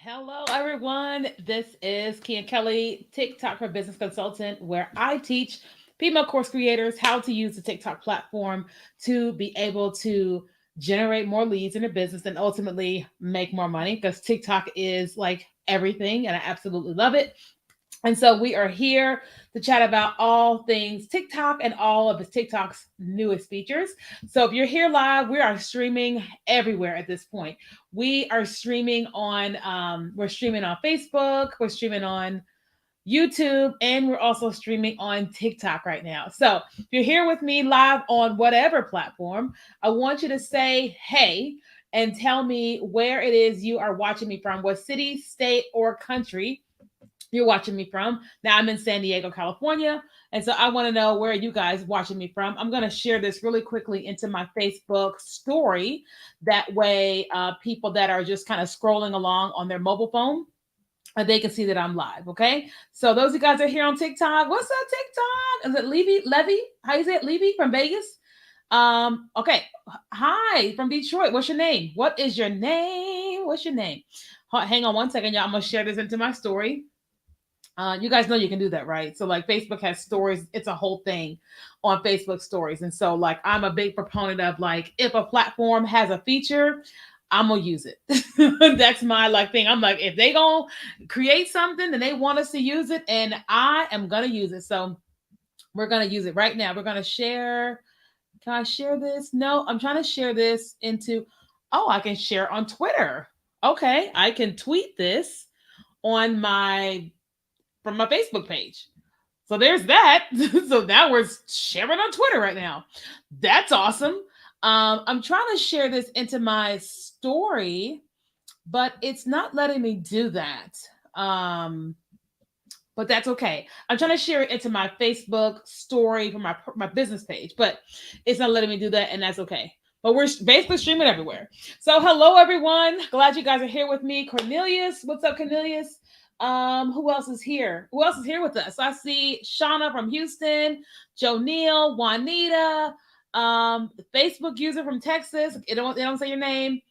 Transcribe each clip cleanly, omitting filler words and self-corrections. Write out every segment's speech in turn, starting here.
Hello, everyone. This is Kian Kelly, TikTok for Business Consultant, where I teach female course creators how to use the TikTok platform to be able to generate more leads in their business and ultimately make more money because TikTok is like everything and I absolutely love it. And so we are here to chat about all things TikTok and all of the TikTok's newest features. So if you're here live, we are streaming everywhere at this point. We are streaming on we're streaming on Facebook, we're streaming on YouTube, and we're also streaming on TikTok right now. So if you're here with me live on whatever platform, I want you to say hey and tell me where it is you are watching me from, what city, state, or country you're watching me from. Now I'm in San Diego, California. And so I want to know where you guys watching me from. I'm going to share this really quickly into my Facebook story. That way, people that are just kind of scrolling along on their mobile phone, they can see that I'm live. Okay. So those of you guys that are here on TikTok, what's up, TikTok? Is it Levy? How you say it? Levy from Vegas? Okay. Hi from Detroit. What's your name? What is your name? What's your name? Hang on one second, y'all. I'm gonna share this into my story. You guys know you can do that, right? So like Facebook has stories, it's a whole thing on Facebook stories. And so like I'm a big proponent of like if a platform has a feature, I'm gonna use it. That's my like thing. I'm like, if they gonna create something and they want us to use it, and I am gonna use it. So we're gonna use it right now. We're gonna share. Can I share this? No, I'm trying to share this into I can share on Twitter. Okay, I can tweet this on my from my Facebook page. So there's that. So now we're sharing on Twitter right now. That's awesome. I'm trying to share this into my story, but it's not letting me do that. But that's okay. I'm trying to share it into my Facebook story from my business page, but it's not letting me do that, and that's okay. But we're basically streaming everywhere. So hello everyone. Glad you guys are here with me. Cornelius, what's up, Cornelius? Who else is here? Who else is here with us? I see Shauna from Houston, Joe Neal, Juanita, Facebook user from Texas. They don't say your name.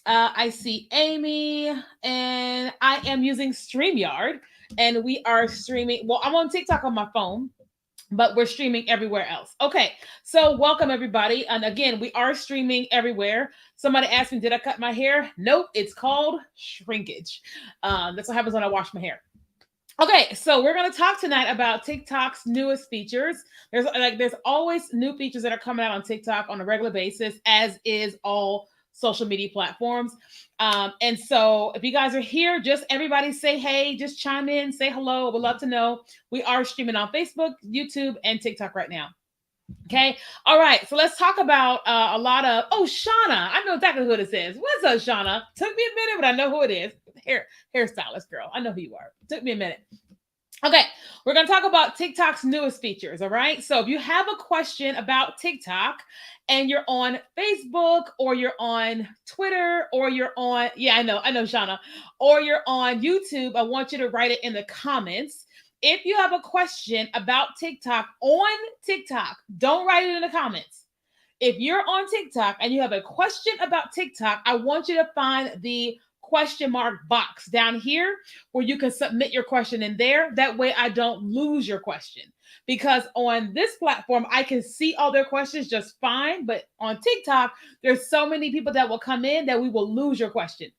I see Amy, and I am using StreamYard, and we are streaming. Well, I'm on TikTok on my phone, but we're streaming everywhere else. Okay, so welcome everybody. And again, we are streaming everywhere. Somebody asked me, did I cut my hair? Nope, it's called shrinkage. That's what happens when I wash my hair. Okay, so we're going to talk tonight about TikTok's newest features. There's always new features that are coming out on TikTok on a regular basis, as is all social media platforms. And so if you guys are here, just everybody say hey, just chime in, say hello. We'd love to know. We are streaming on Facebook, YouTube, and TikTok right now. Okay. All right. So let's talk about a lot of. Oh, Shauna. I know exactly who this is. What's up, Shauna? Took me a minute, but I know who it is. Hairstylist girl. I know who you are. Took me a minute. Okay, we're going to talk about TikTok's newest features. All right. So if you have a question about TikTok and you're on Facebook or you're on Twitter or you're on, yeah, I know, Shauna, or you're on YouTube, I want you to write it in the comments. If you have a question about TikTok on TikTok, don't write it in the comments. If you're on TikTok and you have a question about TikTok, I want you to find the question mark box down here where you can submit your question in there. That way I don't lose your question. Because on this platform, I can see all their questions just fine. But on TikTok, there's so many people that will come in that we will lose your question.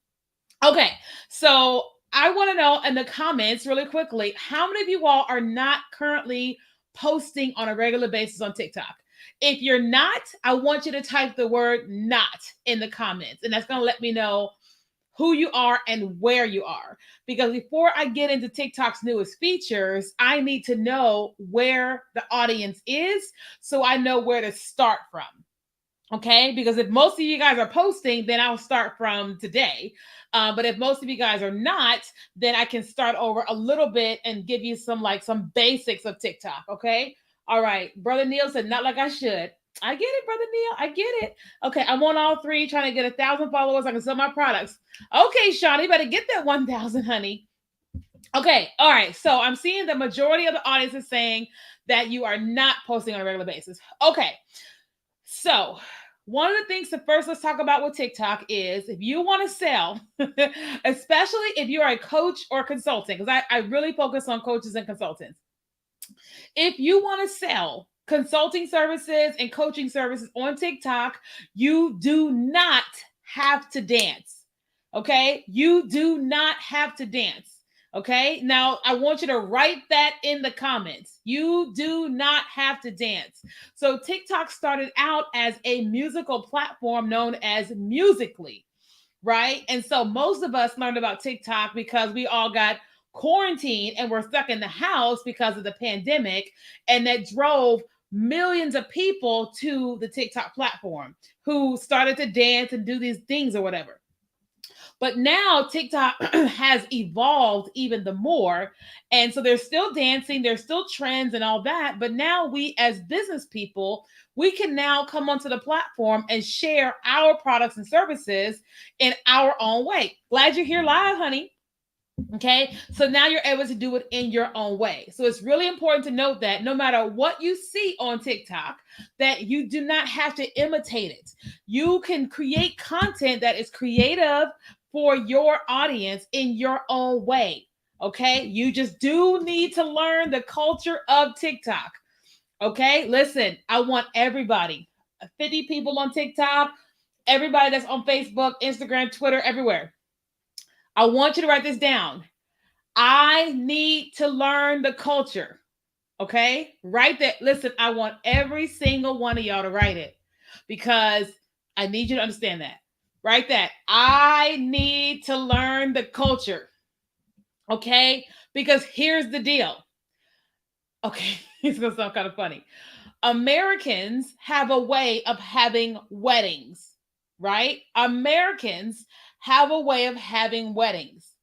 Okay, so I want to know in the comments really quickly, how many of you all are not currently posting on a regular basis on TikTok? If you're not, I want you to type the word not in the comments, and that's going to let me know who you are and where you are. Because before I get into TikTok's newest features, I need to know where the audience is so I know where to start from. Okay, because if most of you guys are posting, then I'll start from today. But if most of you guys are not, then I can start over a little bit and give you some basics of TikTok. Okay. All right. Brother Neil said, not like I should. I get it, Brother Neil. I get it. Okay. I'm on all three trying to get 1,000 followers. I can sell my products. Okay, Sean, you better get that 1,000, honey. Okay. All right. So I'm seeing the majority of the audience is saying that you are not posting on a regular basis. Okay. So One of the things that first let's talk about with TikTok is if you want to sell, especially if you're a coach or consultant, because I really focus on coaches and consultants. If you want to sell consulting services and coaching services on TikTok, you do not have to dance. Okay? You do not have to dance. Okay? Now, I want you to write that in the comments. You do not have to dance. So, TikTok started out as a musical platform known as Musical.ly, right? And so, most of us learned about TikTok because we all got quarantined and we're stuck in the house because of the pandemic, and that drove millions of people to the TikTok platform who started to dance and do these things or whatever. But now TikTok has evolved even the more. And so there's still dancing, there's still trends and all that. But now we as business people, we can now come onto the platform and share our products and services in our own way. Glad you're here live, honey. Okay, so now you're able to do it in your own way. So it's really important to note that no matter what you see on TikTok, that you do not have to imitate it. You can create content that is creative for your audience in your own way. Okay, you just do need to learn the culture of TikTok. Okay, listen, I want everybody, 50 people on TikTok, everybody that's on Facebook, Instagram, Twitter, everywhere. I want you to write this down. I need to learn the culture. Okay? Write that. Listen, I want every single one of y'all to write it because I need you to understand that. Write that. I need to learn the culture. Okay? Because here's the deal. Okay, it's going to sound kind of funny. Americans have a way of having weddings, right? Americans have a way of having weddings.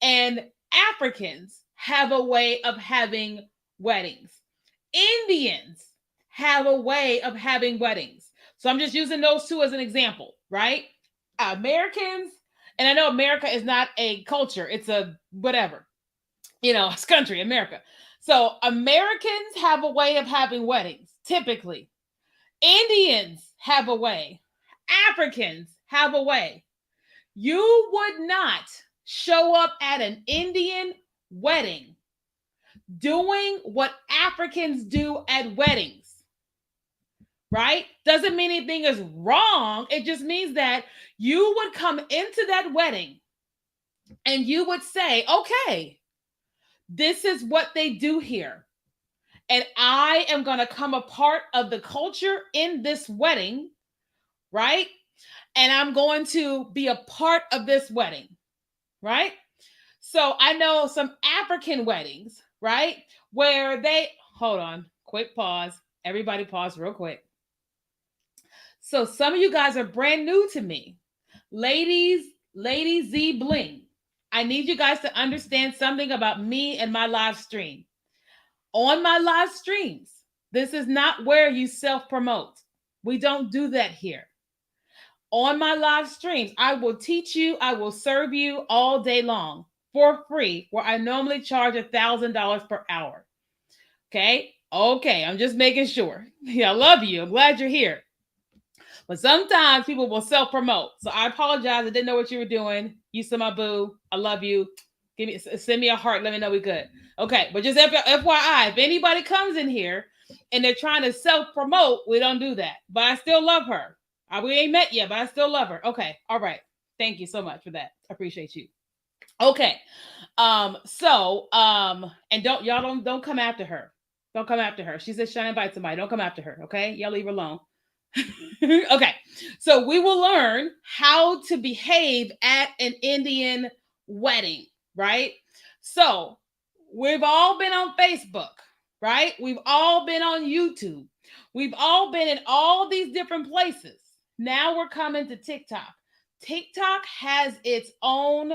And Africans have a way of having weddings. Indians have a way of having weddings. So I'm just using those two as an example, right? Americans, and I know America is not a culture, it's a whatever, it's country, America. So Americans have a way of having weddings, typically. Indians have a way. Africans have a way. You would not show up at an Indian wedding doing what Africans do at weddings, right? Doesn't mean anything is wrong. It just means that you would come into that wedding and you would say, okay, this is what they do here. And I am going to come a part of the culture in this wedding, right? And I'm going to be a part of this wedding, right? So I know some African weddings, right? Where hold on, quick pause. Everybody pause real quick. So some of you guys are brand new to me. Lady Z Bling. I need you guys to understand something about me and my live stream. On my live streams, this is not where you self-promote. We don't do that here. On my live streams, I will teach you, I will serve you all day long for free, where I normally charge $1,000 per hour. Okay, I'm just making sure. Yeah, I love you. I'm glad you're here. But sometimes people will self-promote. So I apologize. I didn't know what you were doing. You said my boo. I love you. Send me a heart. Let me know we good. Okay, but just FYI, if anybody comes in here and they're trying to self-promote, we don't do that. But I still love her. We ain't met yet, but I still love her. Okay, all right. Thank you so much for that. I appreciate you. Okay, and don't come after her. Don't come after her. She says trying to invite somebody. Don't come after her. Okay, y'all leave her alone. Okay, so we will learn how to behave at an Indian wedding, right? So we've all been on Facebook, right? We've all been on YouTube. We've all been in all these different places. Now we're coming to TikTok. TikTok has its own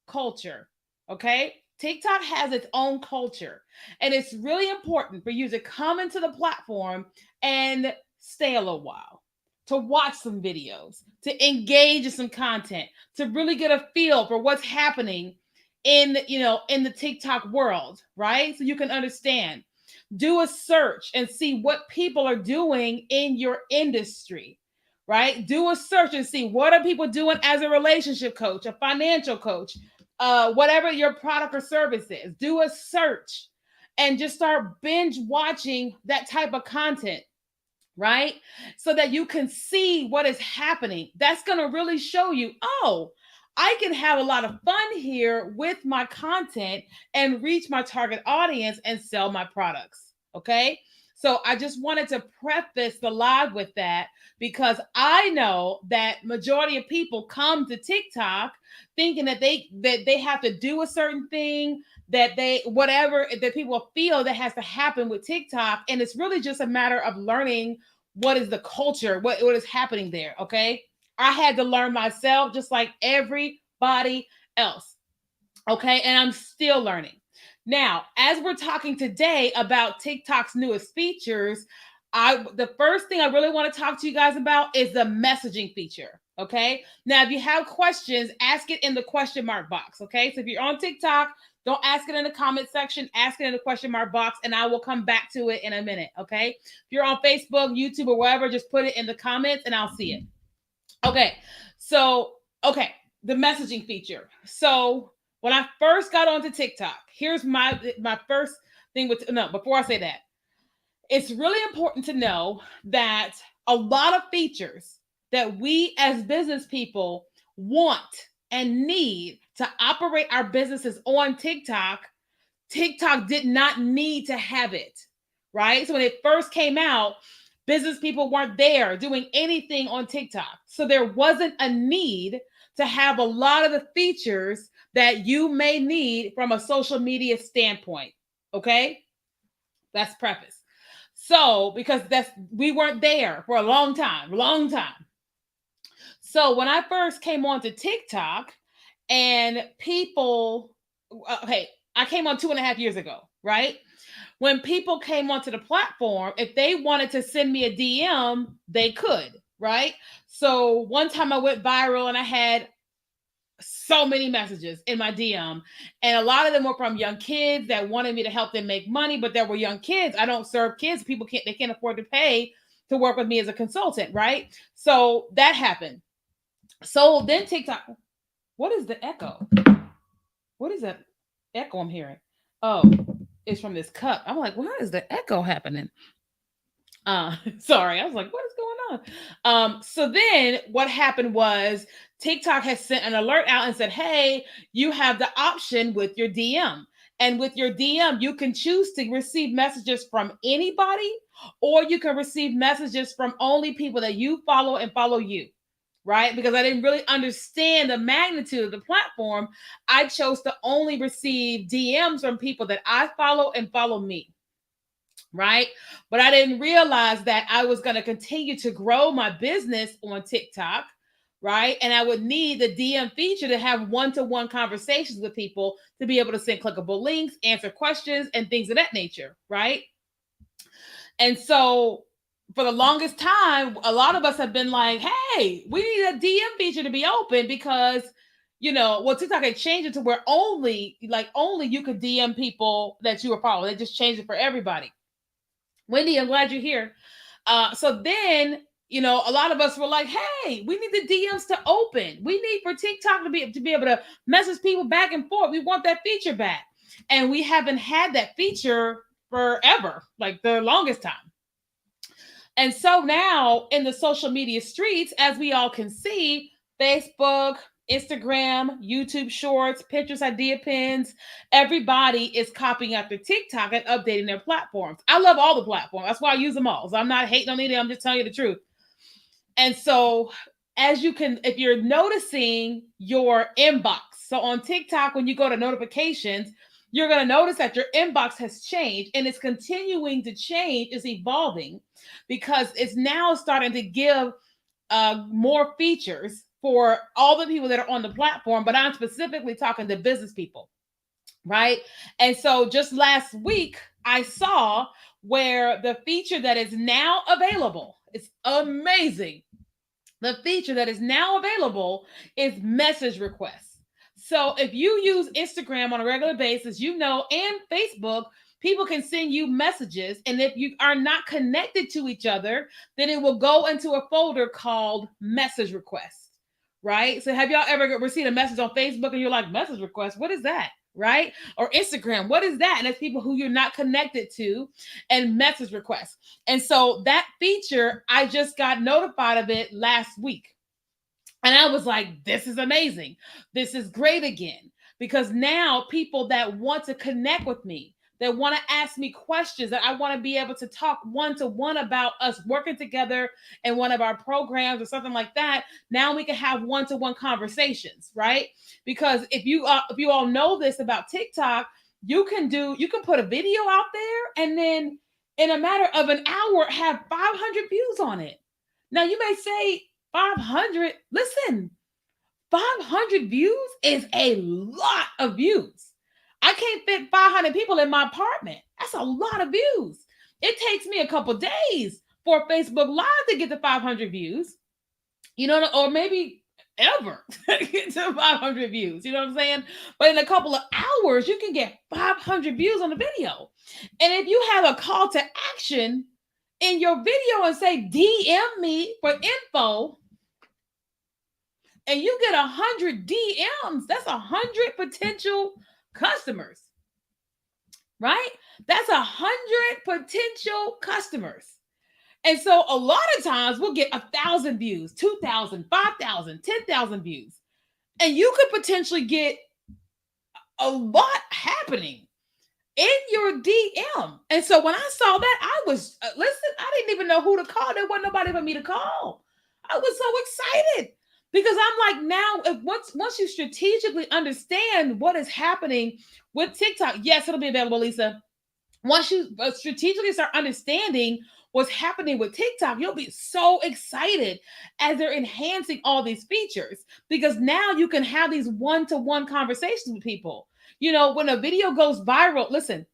culture, okay? TikTok has its own culture, and it's really important for you to come into the platform and stay a little while, to watch some videos, to engage in some content, to really get a feel for what's happening in the TikTok world, right? So you can understand. Do a search and see what people are doing in your industry, right? Do a search and see what are people doing as a relationship coach, a financial coach, whatever your product or service is. Do a search and just start binge watching that type of content, right? So that you can see what is happening. That's going to really show you, oh, I can have a lot of fun here with my content and reach my target audience and sell my products. Okay. So I just wanted to preface the live with that because I know that majority of people come to TikTok thinking that they have to do a certain thing, that they whatever that people feel that has to happen with TikTok, and it's really just a matter of learning what is the culture, what is happening there. Okay. I had to learn myself just like everybody else. Okay. And I'm still learning. Now, as we're talking today about TikTok's newest features, the first thing I really want to talk to you guys about is the messaging feature. Okay. Now, if you have questions, ask it in the question mark box. Okay. So if you're on TikTok, don't ask it in the comment section, ask it in the question mark box, and I will come back to it in a minute. Okay. If you're on Facebook, YouTube, or wherever, just put it in the comments and I'll see it. Okay. So, okay. The messaging feature. So when I first got onto TikTok, here's my first thing with, no, before I say that, it's really important to know that a lot of features that we as business people want and need to operate our businesses on TikTok, TikTok did not need to have it, right? So when it first came out, business people weren't there doing anything on TikTok. So there wasn't a need to have a lot of the features that you may need from a social media standpoint. Okay? That's preface. So, because we weren't there for a long time. So when I first came onto TikTok and people, okay, I came on 2.5 years ago, right? When people came onto the platform, if they wanted to send me a DM, they could, right? So one time I went viral and I had so many messages in my DM, and a lot of them were from young kids that wanted me to help them make money, but there were young kids. I don't serve kids. People can't afford to pay to work with me as a consultant, right? So that happened. So then TikTok, what is the echo? What is that echo I'm hearing? Oh, it's from this cup. I'm like, why is the echo happening? Sorry, I was like, what is going on? So then what happened was TikTok has sent an alert out and said, hey, you have the option with your DM. And with your DM, you can choose to receive messages from anybody, or you can receive messages from only people that you follow and follow you, right? Because I didn't really understand the magnitude of the platform, I chose to only receive DMs from people that I follow and follow me. Right. But I didn't realize that I was going to continue to grow my business on TikTok. Right. And I would need the DM feature to have one-to-one conversations with people to be able to send clickable links, answer questions, and things of that nature. Right. And so for the longest time, a lot of us have been like, hey, we need a DM feature to be open because, well, TikTok had changed it to where only you could DM people that you were following. They just changed it for everybody. Wendy, I'm glad you're here. So then, a lot of us were like, hey, we need the DMs to open. We need for TikTok to be able to message people back and forth. We want that feature back. And we haven't had that feature forever, like the longest time. And so now in the social media streets, as we all can see, Facebook, Instagram, YouTube Shorts, Pinterest Idea Pins, everybody is copying after TikTok and updating their platforms. I love all the platforms. That's why I use them all. So I'm not hating on any. I'm just telling you the truth. And so if you're noticing your inbox, so on TikTok, when you go to notifications, you're going to notice that your inbox has changed, and it's continuing to change. It's evolving because it's now starting to give more features for all the people that are on the platform, but I'm specifically talking to business people, right? And so just last week, I saw where the feature that is now available, it's amazing. The feature that is now available is message requests. So if you use Instagram on a regular basis, and Facebook, people can send you messages, and if you are not connected to each other, then it will go into a folder called message requests, right? So have y'all ever received a message on Facebook and you're like, message request, what is that? Right? Or Instagram, what is that? And it's people who you're not connected to, and message requests. And so that feature, I just got notified of it last week. And I was like, this is amazing. This is great again. Because now people that want to connect with me, that want to ask me questions, that I want to be able to talk one-to-one about us working together in one of our programs or something like that, now we can have one-to-one conversations, right? Because if you all know this about TikTok, you can put a video out there and then in a matter of an hour have 500 views on it. Now you may say 500, listen, 500 views is a lot of views. I can't fit 500 people in my apartment. That's a lot of views. It takes me a couple days for Facebook Live to get to 500 views, or maybe ever get to 500 views. You know what I'm saying? But in a couple of hours, you can get 500 views on the video. And if you have a call to action in your video and say, DM me for info, and you get 100 DMs, that's 100 potential customers, right? That's 100 potential customers. And so a lot of times we'll get 1,000 views, 2,000, 5,000, 10,000 views. And you could potentially get a lot happening in your DM. And so when I saw that, I was, I didn't even know who to call. There wasn't nobody for me to call. I was so excited. Because I'm like, now, once you strategically understand what is happening with TikTok, yes, it'll be available, Lisa. Once you strategically start understanding what's happening with TikTok, you'll be so excited as they're enhancing all these features. Because now you can have these one-to-one conversations with people. When a video goes viral, listen,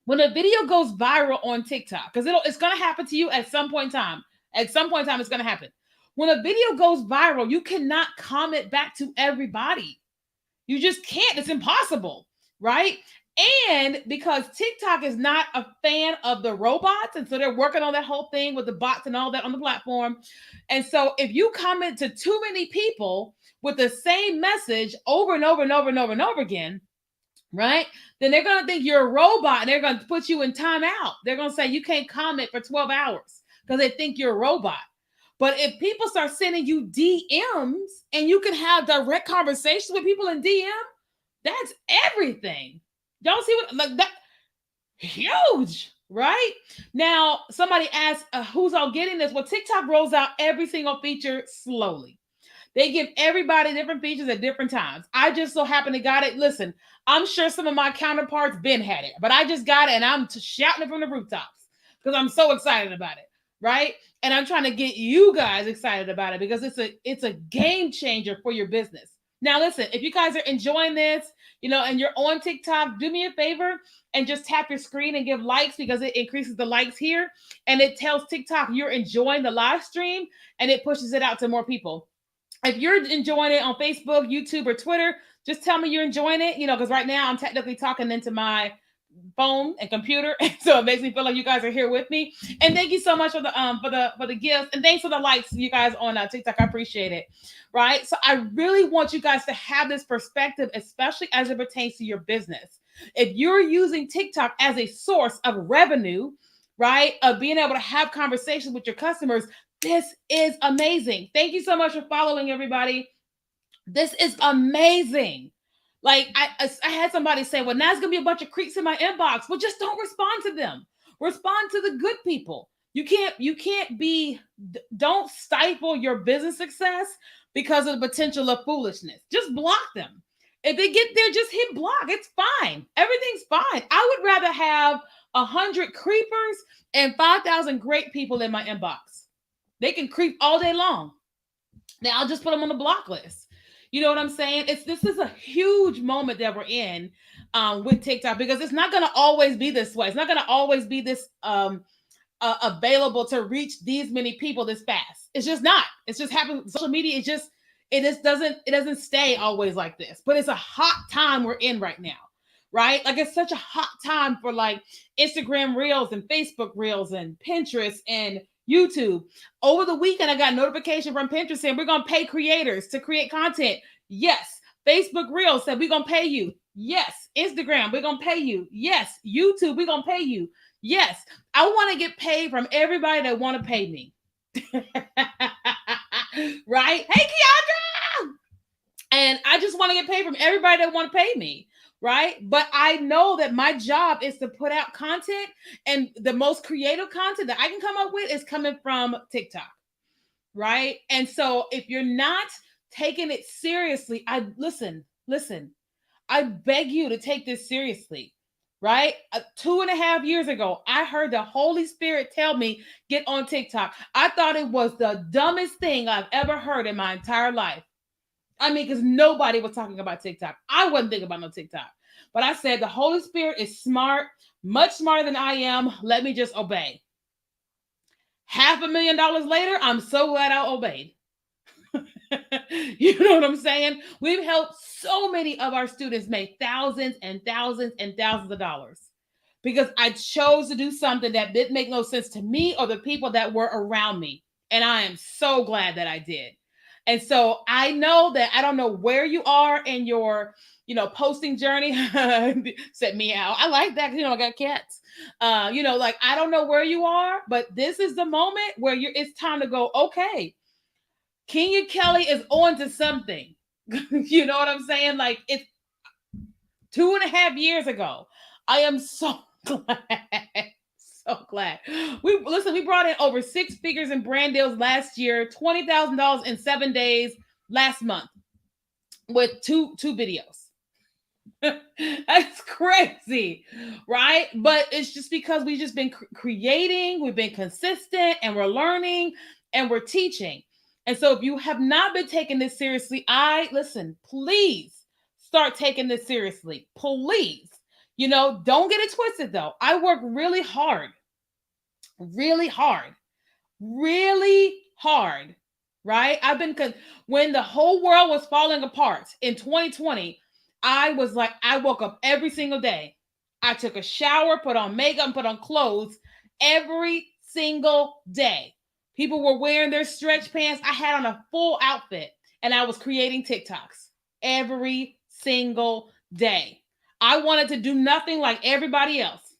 when a video goes viral on TikTok, because it's going to happen to you at some point in time. At some point in time, it's going to happen. When a video goes viral, you cannot comment back to everybody. You just can't. It's impossible, right? And because TikTok is not a fan of the robots, and so they're working on that whole thing with the bots and all that on the platform. And so if you comment to too many people with the same message over and over and over and over and over again, right? Then they're going to think you're a robot and they're going to put you in timeout. They're going to say you can't comment for 12 hours because they think you're a robot. But if people start sending you DMs and you can have direct conversations with people in DM, that's everything. Y'all see what, like that? Huge, right? Now, somebody asked, who's all getting this? Well, TikTok rolls out every single feature slowly. They give everybody different features at different times. I just so happen to got it. Listen, I'm sure some of my counterparts been had it, but I just got it and I'm shouting it from the rooftops because I'm so excited about it, right? And I'm trying to get you guys excited about it because it's a game changer for your business. Now, listen, if you guys are enjoying this, and you're on TikTok, do me a favor and just tap your screen and give likes because it increases the likes here. And it tells TikTok you're enjoying the live stream and it pushes it out to more people. If you're enjoying it on Facebook, YouTube, or Twitter, just tell me you're enjoying it, because right now I'm technically talking into my phone and computer, so it makes me feel like you guys are here with me. And thank you so much for the gifts, and thanks for the likes, you guys on TikTok. I appreciate it. Right, so I really want you guys to have this perspective, especially as it pertains to your business. If you're using TikTok as a source of revenue, right, of being able to have conversations with your customers, this is amazing. Thank you so much for following, everybody. This is amazing. Like I had somebody say, well, now it's gonna be a bunch of creeps in my inbox. Well, just don't respond to them. Respond to the good people. Don't stifle your business success because of the potential of foolishness. Just block them. If they get there, just hit block. It's fine. Everything's fine. I would rather have 100 creepers and 5,000 great people in my inbox. They can creep all day long. Now I'll just put them on the block list. You know what I'm saying? This is a huge moment that we're in with TikTok because it's not going to always be this way. It's not going to always be this available to reach these many people this fast. It's just not. It's just happening. Social media, it doesn't stay always like this. But it's a hot time we're in right now, right? Like it's such a hot time for like Instagram Reels and Facebook Reels and Pinterest and YouTube. Over the weekend, I got a notification from Pinterest saying we're going to pay creators to create content. Yes. Facebook Reels said we're going to pay you. Yes. Instagram, we're going to pay you. Yes. YouTube, we're going to pay you. Yes. I want to get paid from everybody that want to pay me. Right? Hey, Keandra! And I just want to get paid from everybody that want to pay me. Right? But I know that my job is to put out content, and the most creative content that I can come up with is coming from TikTok. Right? And so if you're not taking it seriously, listen, I beg you to take this seriously. Right? 2.5 years ago, I heard the Holy Spirit tell me, get on TikTok. I thought it was the dumbest thing I've ever heard in my entire life. I mean, because nobody was talking about TikTok. I wasn't thinking about no TikTok. But I said, the Holy Spirit is smart, much smarter than I am. Let me just obey. $500,000 later, I'm so glad I obeyed. You know what I'm saying? We've helped so many of our students make thousands and thousands and thousands of dollars because I chose to do something that didn't make no sense to me or the people that were around me. And I am so glad that I did. And so I know that I don't know where you are in your, posting journey. Said meow. I like that. I got cats. Like I don't know where you are, but this is the moment where it's time to go. Okay, Kenya Kelly is on to something. You know what I'm saying? Like it's 2.5 years ago. I am so glad. So glad. We brought in over 6 figures in brand deals last year, $20,000 in 7 days last month with two videos. That's crazy, right? But it's just because we've just been creating, we've been consistent, and we're learning and we're teaching. And so if you have not been taking this seriously, please start taking this seriously. Please. Don't get it twisted though. I work really hard, right? When the whole world was falling apart in 2020, I woke up every single day. I took a shower, put on makeup, put on clothes every single day. People were wearing their stretch pants. I had on a full outfit and I was creating TikToks every single day. I wanted to do nothing like everybody else.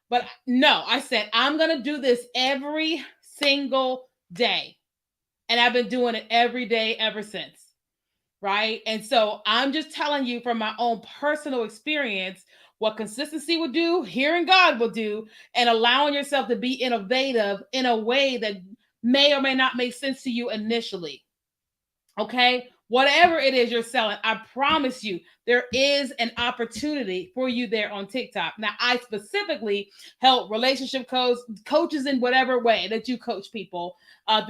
But no, I said, I'm going to do this every single day. And I've been doing it every day ever since. Right? And so I'm just telling you from my own personal experience what consistency will do, hearing God will do, and allowing yourself to be innovative in a way that may or may not make sense to you initially. Okay? Whatever it is you're selling, I promise you, there is an opportunity for you there on TikTok. Now, I specifically help relationship coaches in whatever way that you coach people,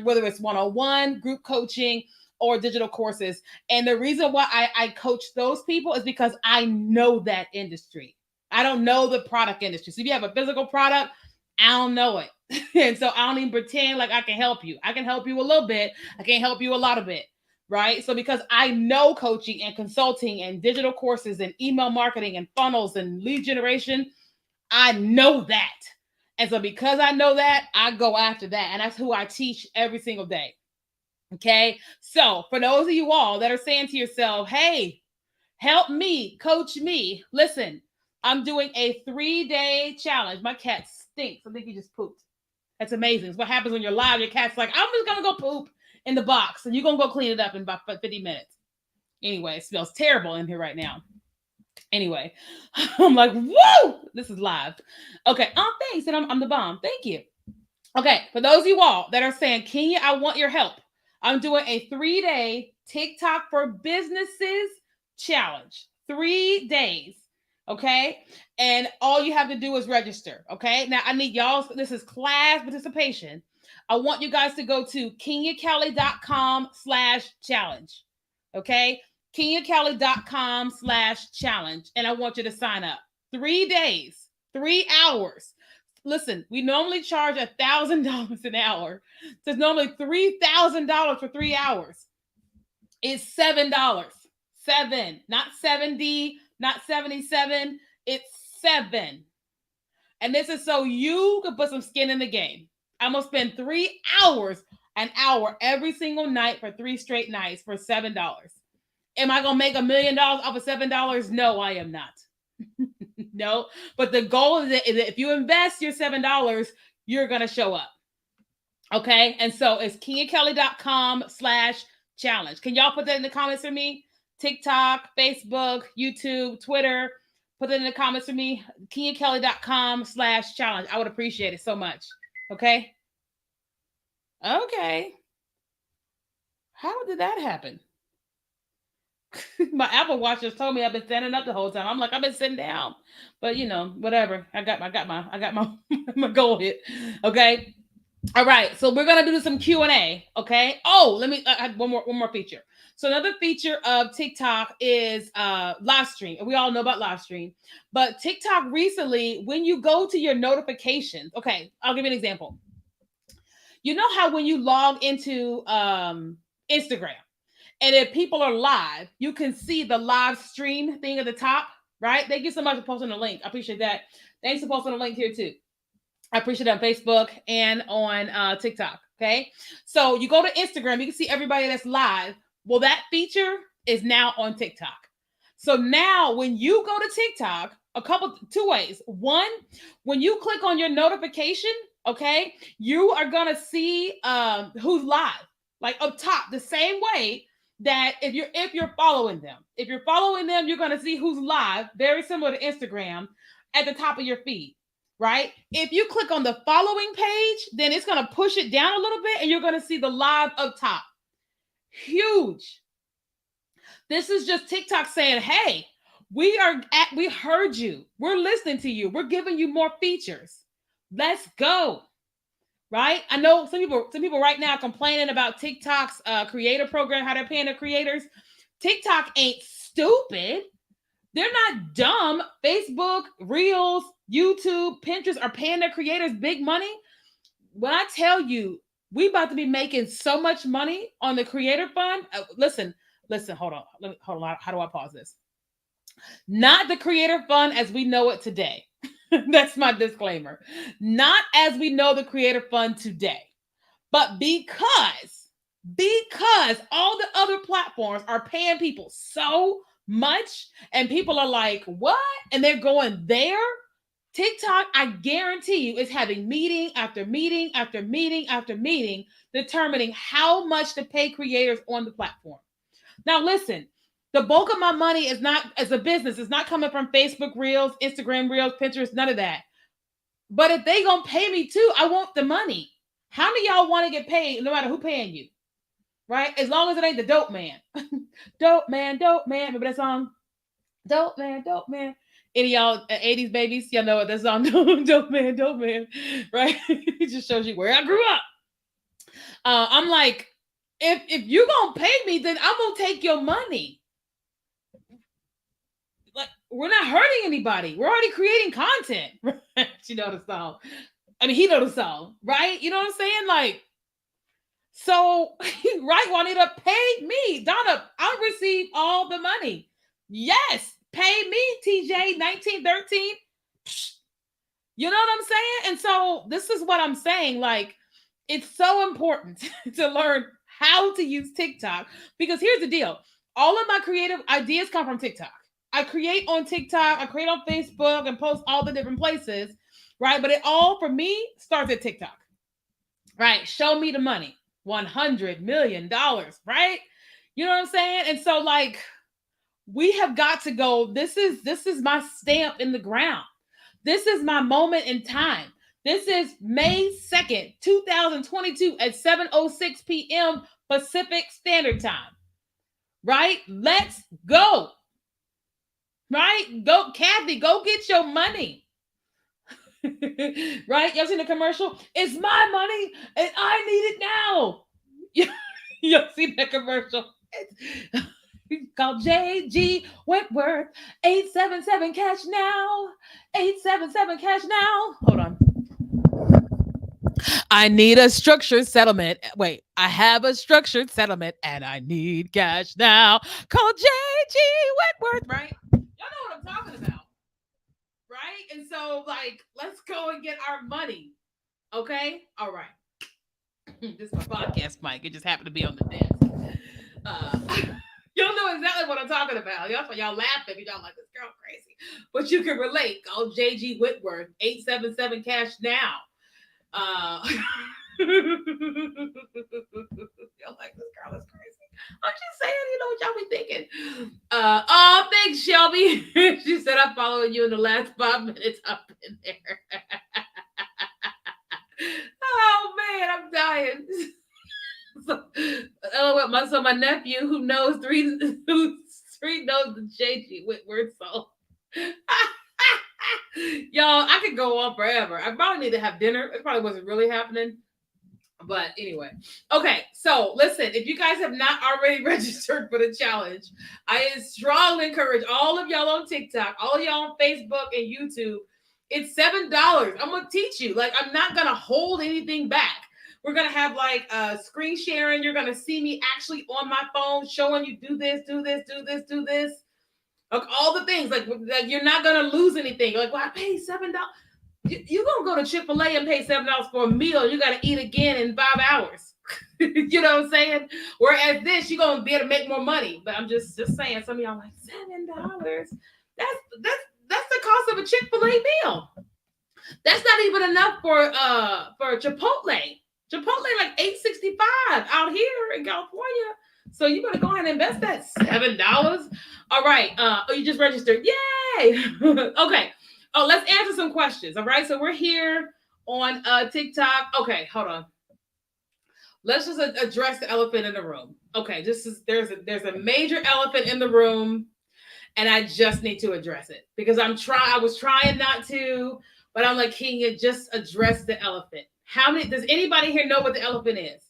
whether it's one-on-one, group coaching, or digital courses. And the reason why I coach those people is because I know that industry. I don't know the product industry. So if you have a physical product, I don't know it. And so I don't even pretend like I can help you. I can help you a little bit. I can't help you a lot of it. Right? So because I know coaching and consulting and digital courses and email marketing and funnels and lead generation, I know that. And so because I know that, I go after that. And that's who I teach every single day. Okay. So for those of you all that are saying to yourself, hey, help me, coach me. Listen, I'm doing a 3-day challenge. My cat stinks. I think he just pooped. That's amazing. It's what happens when you're live. Your cat's like, I'm just going to go poop in the box and you're going to go clean it up in about 50 minutes. Anyway, it smells terrible in here right now. Anyway, I'm like, whoa, this is live. Okay. Oh, thanks. And I'm the bomb. Thank you. Okay. For those of you all that are saying, Kenya, I want your help. I'm doing a 3-day TikTok for businesses challenge. 3 days. Okay. And all you have to do is register. Okay. Now I need y'all. This is class participation. I want you guys to go to kenyakelly.com/challenge. Okay. kenyakelly.com/challenge. And I want you to sign up. 3 days, 3 hours. Listen, we normally charge $1,000 an hour. So it's normally $3,000 for 3 hours. It's $7. 7, not 70, not 77. It's 7. And this is so you can put some skin in the game. I'm going to spend 3 hours, an hour every single night for 3 straight nights for $7. Am I going to make $1 million off of $7? No, I am not. No, but the goal is that if you invest your $7, you're going to show up. Okay. And so it's kenyakelly.com/challenge. Can y'all put that in the comments for me? TikTok, Facebook, YouTube, Twitter. Put it in the comments for me. kenyakelly.com/challenge. I would appreciate it so much. Okay. Okay. How did that happen? My Apple Watch just told me I've been standing up the whole time. I'm like, I've been sitting down, but whatever. I got my my goal hit. Okay. All right. So we're gonna do some Q&A. Okay. Oh, let me. I have one more feature. So another feature of TikTok is live stream, and we all know about live stream. But TikTok recently, when you go to your notifications, okay, I'll give you an example. You know how when you log into Instagram, and if people are live, you can see the live stream thing at the top, right? Thank you so much for posting the link. I appreciate that. Thanks for posting the link here too. I appreciate it on Facebook and on TikTok. Okay. So you go to Instagram, you can see everybody that's live. Well, that feature is now on TikTok. So now when you go to TikTok, two ways. One, when you click on your notification, okay, you are going to see who's live, like up top, the same way that if you're following them, you're going to see who's live, very similar to Instagram, at the top of your feed, right? If you click on the following page, then it's going to push it down a little bit and you're going to see the live up top. Huge. This is just TikTok saying, hey, we heard you. We're listening to you. We're giving you more features. Let's go. Right? I know some people right now complaining about TikTok's creator program, how they're paying their creators. TikTok ain't stupid. They're not dumb. Facebook, Reels, YouTube, Pinterest are paying their creators big money. When I tell you, we about to be making so much money on the creator fund. Listen, hold on. Hold on. How do I pause this? Not the creator fund as we know it today. That's my disclaimer. Not as we know the creator fund today, but because all the other platforms are paying people so much and people are like, what? And they're going there. TikTok, I guarantee you, is having meeting after meeting after meeting after meeting, determining how much to pay creators on the platform. Now, listen, the bulk of my money is not, as a business, it's not coming from Facebook Reels, Instagram Reels, Pinterest, none of that. But if they gonna pay me too, I want the money. How many of y'all want to get paid no matter who paying you? Right? As long as it ain't the dope man. Dope man. Remember that song? Dope man. Any of y'all 80s babies, y'all know what that song dope man. Right? It just shows you where I grew up. I'm like, if you're gonna pay me, then I'm gonna take your money. Like, we're not hurting anybody. We're already creating content. You know the song. I mean, he know the song, right? You know what I'm saying? Like, so, right, Juanita, pay me. Donna, I'll receive all the money. Yes, pay me, TJ, 1913. You know what I'm saying? And so this is what I'm saying. Like, it's so important to learn how to use TikTok, because here's the deal. All of my creative ideas come from TikTok. I create on TikTok, I create on Facebook and post all the different places, right? But it all, for me, starts at TikTok, right? Show me the money. $100 million, right? You know what I'm saying? And so, like, we have got to go, this is my stamp in the ground. This is my moment in time. This is May 2nd, 2022 at 7:06 p.m. Pacific Standard Time, right? Let's go, right? Go, Kathy, go get your money. Right? Y'all seen the commercial? It's my money and I need it now. Y'all see that commercial? It's called JG Wentworth. 877 cash now. 877 cash now. Hold on. I need a structured settlement. Wait, I have a structured settlement and I need cash now. Call JG Wentworth, right? Y'all know what I'm talking about. So like, let's go and get our money. Okay. All right. This is my podcast mic. It just happened to be on the desk. Uh, You'll know exactly what I'm talking about. That's why y'all laughing. Y'all like this girl crazy. But you can relate. Call JG Whitworth, 877 cash now. Y'all like this girl is crazy. I'm just saying, you know what y'all be thinking. Oh, thanks, Shelby. She said I'm following you in the last 5 minutes up in there. Oh man, I'm dying. So my nephew who knows three knows the JG Whitworth song. Y'all, I could go on forever. I probably need to have dinner. It probably wasn't really happening. But anyway, okay, so listen, if you guys have not already registered for the challenge, I strongly encourage all of y'all on TikTok, all of y'all on Facebook and YouTube. It's $7. I'm gonna teach you. Like, I'm not gonna hold anything back. We're gonna have like screen sharing. You're gonna see me actually on my phone showing you do this, do this, do this, do this. Like all the things. Like you're not gonna lose anything. You're like, well, I paid $7. You're gonna go to Chick-fil-A and pay $7 for a meal. You gotta eat again in 5 hours. You know what I'm saying? Whereas this, you're gonna be able to make more money. But I'm just saying, some of y'all like $7. That's the cost of a Chick-fil-A meal. That's not even enough for Chipotle. Chipotle like $8.65 out here in California. So you better go ahead and invest that $7. All right. Oh, you just registered. Yay! Okay. Oh, let's answer some questions. All right. So we're here on TikTok. Okay, hold on. Let's just address the elephant in the room. Okay, there's a major elephant in the room, and I just need to address it because I was trying not to, but I'm like, can you just address the elephant? Does anybody here know what the elephant is?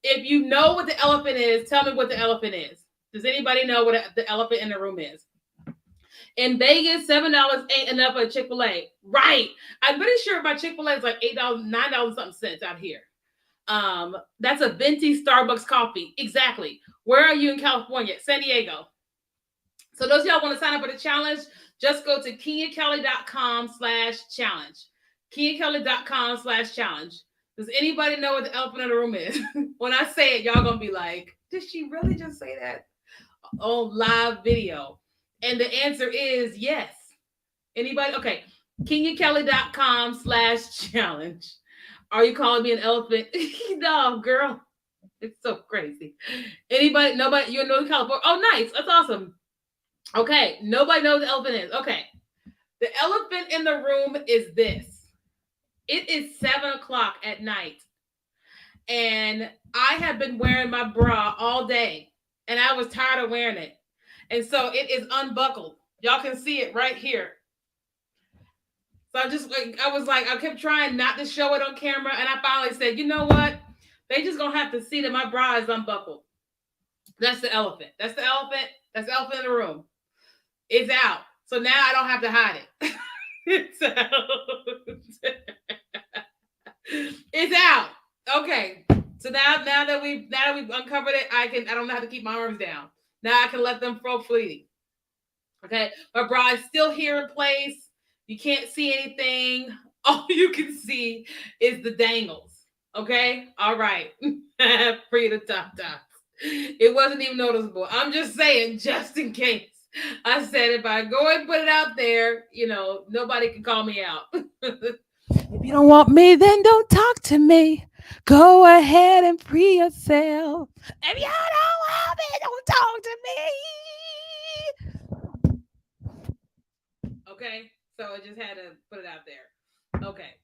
If you know what the elephant is, tell me what the elephant is. Does anybody know what the elephant in the room is? In Vegas, $7 ain't enough for a Chick-fil-A. Right. I'm pretty sure my Chick-fil-A is like $8, $9 something cents out here. That's a venti Starbucks coffee. Exactly. Where are you in California? San Diego. So those of y'all want to sign up for the challenge, just go to KenyaKelly.com/challenge. KenyaKelly.com/challenge. Does anybody know what the elephant in the room is? When I say it, y'all gonna be like, did she really just say that on live video? And the answer is yes. Anybody? Okay. KenyaKelly.com/challenge. Are you calling me an elephant? No, girl. It's so crazy. Anybody? Nobody? You're in Northern California? Oh, nice. That's awesome. Okay. Nobody knows what the elephant is. Okay. The elephant in the room is this. It is 7:00 at night. And I have been wearing my bra all day. And I was tired of wearing it. And so it is unbuckled. Y'all can see it right here. So I kept trying not to show it on camera. And I finally said, you know what? They just going to have to see that my bra is unbuckled. That's the elephant. That's the elephant. That's the elephant in the room. It's out. So now I don't have to hide it. It's out. It's out. Okay. So now that we've uncovered it, I don't have to keep my arms down. Now I can let them flow freely. Okay. My bra is still here in place. You can't see anything. All you can see is the dangles. Okay. All right. Free the top. It wasn't even noticeable. I'm just saying, just in case. I said if I go and put it out there, nobody can call me out. If you don't want me, then don't talk to me. Go ahead and free yourself. If you don't want me, don't talk to me. Okay, so I just had to put it out there. Okay.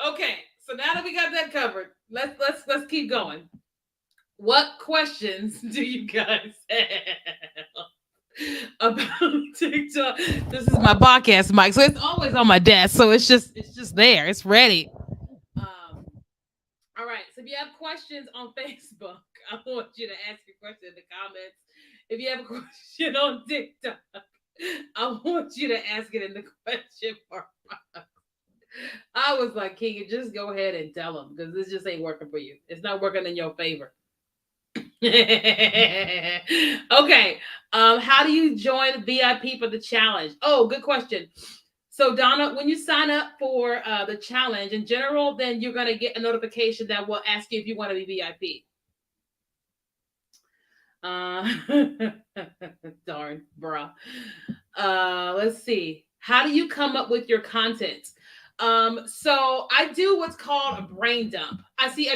Okay, so now that we got that covered, let's keep going. What questions do you guys have about TikTok? This is my podcast mic, so it's always on my desk. So it's just there. It's ready. All right. So if you have questions on Facebook, I want you to ask your question in the comments. If you have a question on TikTok, I want you to ask it in the question mark box. I was like, King, just go ahead and tell them because this just ain't working for you. It's not working in your favor. Okay. How do you join VIP for the challenge? Oh, good question. So Donna, when you sign up for the challenge in general, then you're going to get a notification that will ask you if you want to be VIP. Darn, bruh. Let's see. How do you come up with your content? So I do what's called a brain dump. I see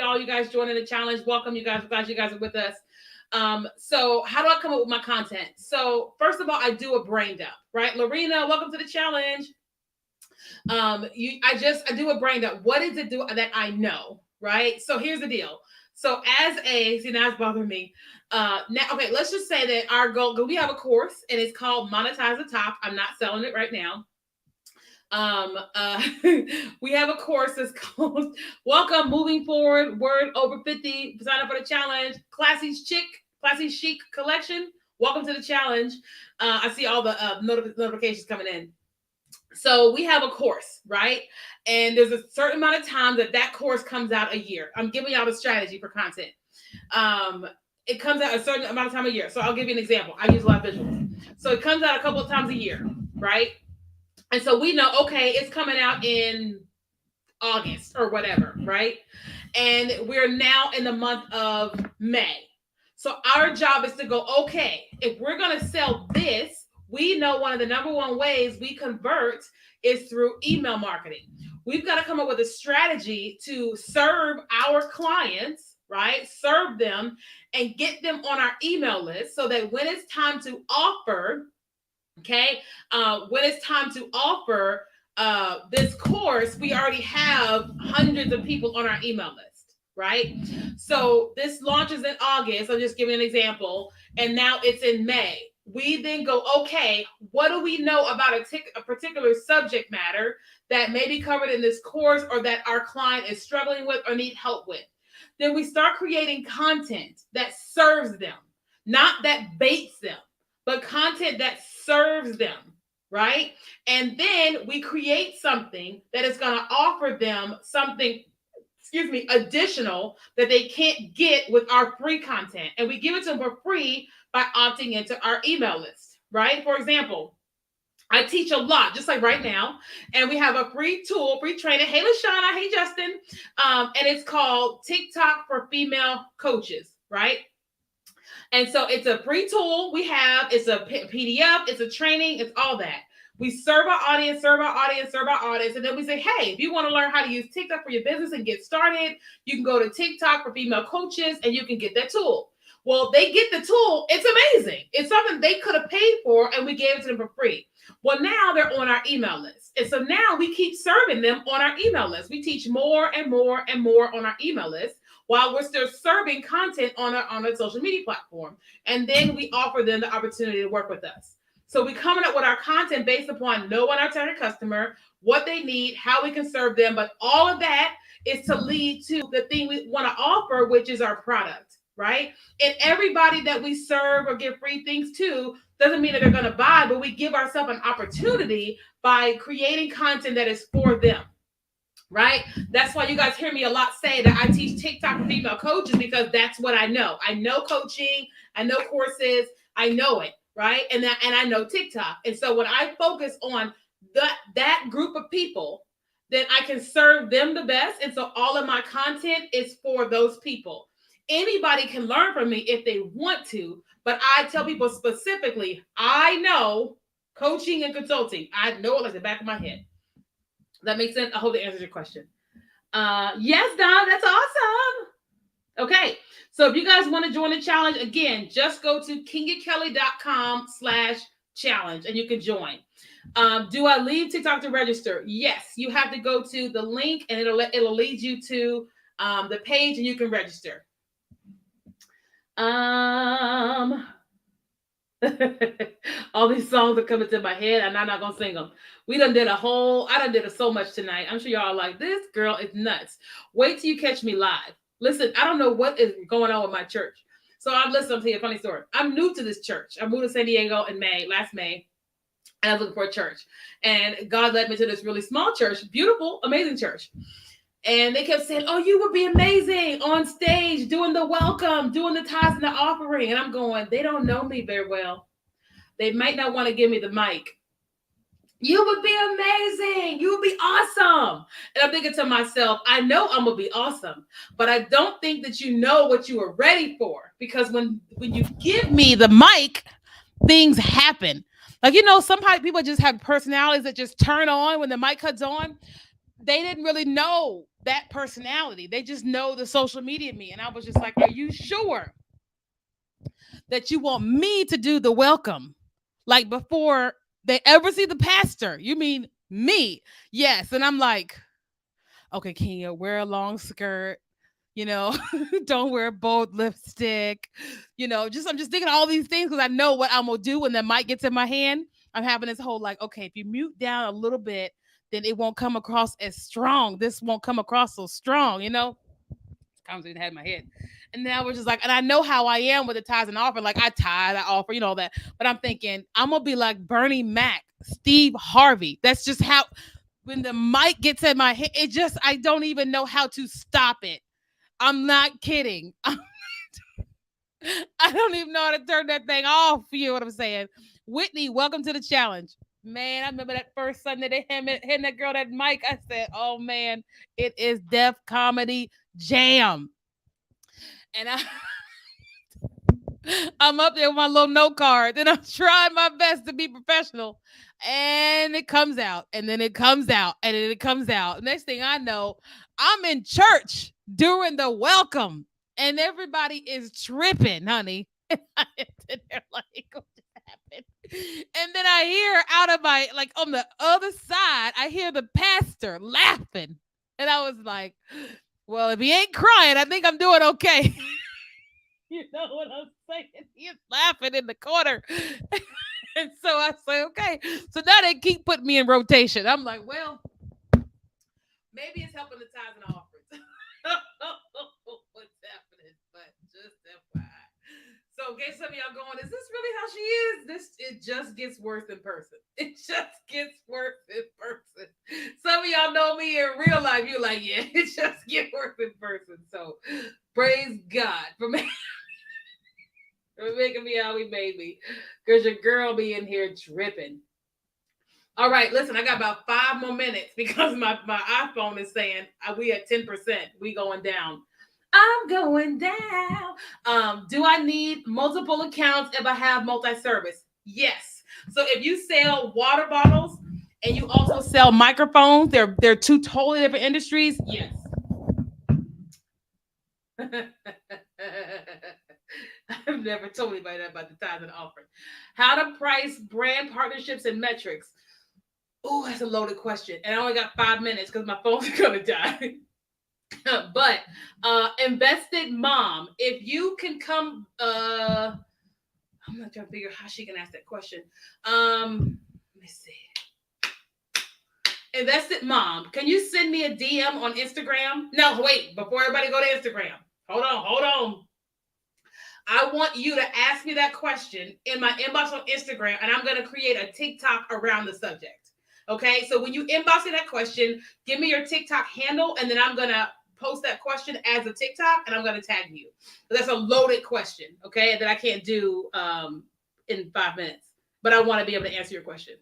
all you guys joining the challenge. Welcome, you guys. I'm glad you guys are with us. So how do I come up with my content? So first of all, I do a brain dump, right? Lorena, welcome to the challenge. I do a brain dump. What is it that I know, right? So here's the deal. So now it's bothering me. Now, okay, let's just say that our goal, we have a course and it's called Monetize the Top. I'm not selling it right now. We have a course that's called Welcome Moving Forward, Word Over 50. Sign up for the challenge. Classy Chic Collection. Welcome to the challenge. I see all the notifications coming in. So we have a course, right? And there's a certain amount of time that course comes out a year. I'm giving y'all the strategy for content. It comes out a certain amount of time a year. So I'll give you an example. I use a lot of visuals. So it comes out a couple of times a year, right? And so we know, okay, it's coming out in August or whatever, right? And we're now in the month of May. So our job is to go, okay, if we're going to sell this, we know one of the number one ways we convert is through email marketing. We've got to come up with a strategy to serve our clients, right? Serve them and get them on our email list so that when it's time to offer, okay, when it's time to offer this course, we already have hundreds of people on our email list, right? So this launches in August. I'm just giving an example. And now it's in May. We then go, okay, what do we know about a particular subject matter that may be covered in this course or that our client is struggling with or need help with? Then we start creating content that serves them, not that baits them, but content that serves them, right? And then we create something that is going to offer them something, additional that they can't get with our free content. And we give it to them for free by opting into our email list, right? For example, I teach a lot, just like right now, and we have a free tool, free training. Hey, LaShawna. Hey, Justin. And it's called TikTok for Female Coaches, right? And so it's a free tool we have. It's a PDF. It's a training. It's all that. We serve our audience. And then we say, hey, if you want to learn how to use TikTok for your business and get started, you can go to TikTok for Female Coaches and you can get that tool. Well, they get the tool. It's amazing. It's something they could have paid for and we gave it to them for free. Well, now they're on our email list. And so now we keep serving them on our email list. We teach more and more and more on our email list while we're still serving content on a social media platform. And then we offer them the opportunity to work with us. So we're coming up with our content based upon knowing our target customer, what they need, how we can serve them. But all of that is to lead to the thing we want to offer, which is our product, right? And everybody that we serve or give free things to doesn't mean that they're going to buy, but we give ourselves an opportunity by creating content that is for them. Right? That's why you guys hear me a lot say that I teach TikTok for female coaches, because that's what I know. I know coaching, I know courses, I know it, right? And I know TikTok. And so when I focus on that group of people, then I can serve them the best. And so all of my content is for those people. Anybody can learn from me if they want to, but I tell people specifically, I know coaching and consulting. I know it like the back of my head. That makes sense? I hope that answers your question. Yes, Don, that's awesome. Okay, so if you guys want to join the challenge, again, just go to kingakelly.com/challenge and you can join. Do I leave TikTok to register? Yes, you have to go to the link and it'll lead you to the page and you can register. All these songs are coming to my head and I'm not gonna sing them. I done did so much tonight. I'm sure y'all are like, this girl is nuts. Wait till you catch me live. Listen, I don't know what is going on with my church. So I'll tell you a funny story. I'm new to this church. I moved to San Diego in last May, and I was looking for a church. And God led me to this really small church, beautiful, amazing church. And they kept saying, "Oh, you would be amazing on stage, doing the welcome, doing the tithes and the offering." And I'm going, they don't know me very well. They might not want to give me the mic. You would be amazing. You would be awesome. And I'm thinking to myself, I know I'm gonna be awesome, but I don't think that you know what you are ready for. Because when you give me the mic, things happen. Like, some people just have personalities that just turn on when the mic cuts on. They didn't really know that personality. They just know the social media me. And I was just like, are you sure that you want me to do the welcome? Like before they ever see the pastor? You mean me? Yes. And I'm like, okay, Kenya, wear a long skirt, you know, don't wear bold lipstick, I'm just thinking all these things because I know what I'm gonna do when the mic gets in my hand. I'm having this whole like, okay, if you mute down a little bit, then it won't come across as strong. This won't come across so strong. Conversation had in my head. And then I was just like, and I know how I am with the tithes and offer. Like I tithe, I offer, all that. But I'm thinking, I'm gonna be like Bernie Mac, Steve Harvey. That's just how when the mic gets in my head, I don't even know how to stop it. I'm not kidding. I don't even know how to turn that thing off. You know what I'm saying? Whitney, welcome to the challenge. Man, I remember that first Sunday they hitting that girl that mic. I said, oh man, it is Def Comedy Jam. And I'm up there with my little note card. Then I'm trying my best to be professional. And it comes out. And then it comes out. And then it comes out. Next thing I know, I'm in church during the welcome. And everybody is tripping, honey. And they're like, what just happened? And then I hear out of my, like on the other side, I hear the pastor laughing. And I was like, well, if he ain't crying, I think I'm doing okay. You know what I'm saying? He's laughing in the corner. And so I say, okay. So now they keep putting me in rotation. I'm like, well, maybe it's helping the tithes and offerings. What's happening? But just FYI. So in case some of y'all going, is this really how she is? It just gets worse in person. It just gets worse in person. Some of y'all know me in real life. You're like, yeah, it just gets worse in person. So praise God for me. For making me how he made me. Because your girl be in here tripping. All right, listen, I got about 5 more minutes because my iPhone is saying we at 10%. We going down. I'm going down. Do I need multiple accounts if I have multi-service? Yes. So if you sell water bottles and you also sell microphones, they're two totally different industries. Yes. I've never told anybody that about the tithes and offering. How to price brand partnerships and metrics. Oh, that's a loaded question. And I only got 5 minutes because my phone's going to die. But invested mom, if you can come, I'm not trying to figure out how she can ask that question. Let me see. Invested mom, can you send me a DM on Instagram? No, wait, before everybody go to Instagram. Hold on. I want you to ask me that question in my inbox on Instagram, and I'm going to create a TikTok around the subject. Okay, so when you inbox me that question, give me your TikTok handle, and then I'm going to post that question as a TikTok, and I'm going to tag you. So that's a loaded question, okay, that I can't do in 5 minutes, but I want to be able to answer your question.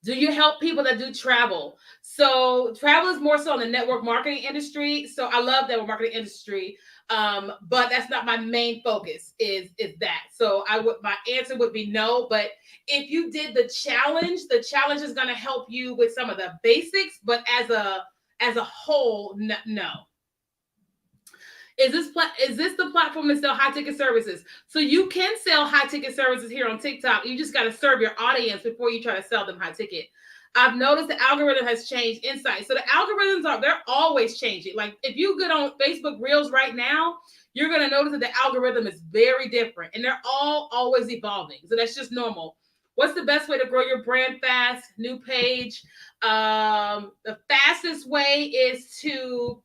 Do you help people that do travel? So travel is more so in the network marketing industry. So I love network marketing industry. But that's not my main focus is that. So my answer would be no. But if you did the challenge is going to help you with some of the basics. But as a whole, no. Is this the platform to sell high ticket services? So you can sell high ticket services here on TikTok. You just got to serve your audience before you try to sell them high ticket. I've noticed the algorithm has changed insights. So the algorithms they're always changing. Like if you get on Facebook Reels right now, you're going to notice that the algorithm is very different and they're always evolving. So that's just normal. What's the best way to grow your brand fast? New page. The fastest way is to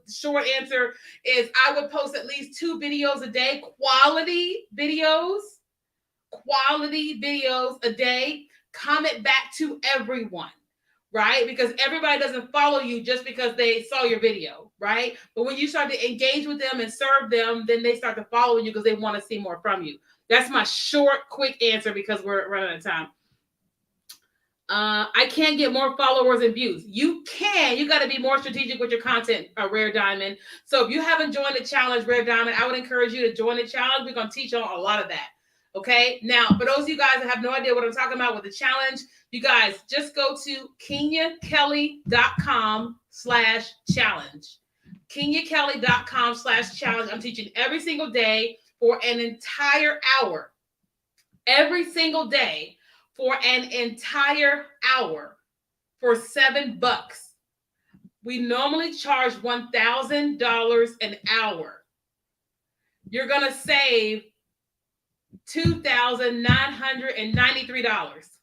short answer is I would post at least 2 videos a day, quality videos a day, comment back to everyone. right? Because everybody doesn't follow you just because they saw your video, right? But when you start to engage with them and serve them, then they start to follow you because they want to see more from you. That's my short, quick answer because we're running out of time. I can't get more followers and views. You can. You got to be more strategic with your content, Rare Diamond. So if you haven't joined the challenge, Rare Diamond, I would encourage you to join the challenge. We're going to teach on a lot of that. Okay. Now, for those of you guys that have no idea what I'm talking about with the challenge, you guys just go to kenyakelly.com/challenge. kenyakelly.com/challenge. I'm teaching every single day for an entire hour. Every single day for an entire hour for $7. We normally charge $1,000 an hour. You're going to save $2,993.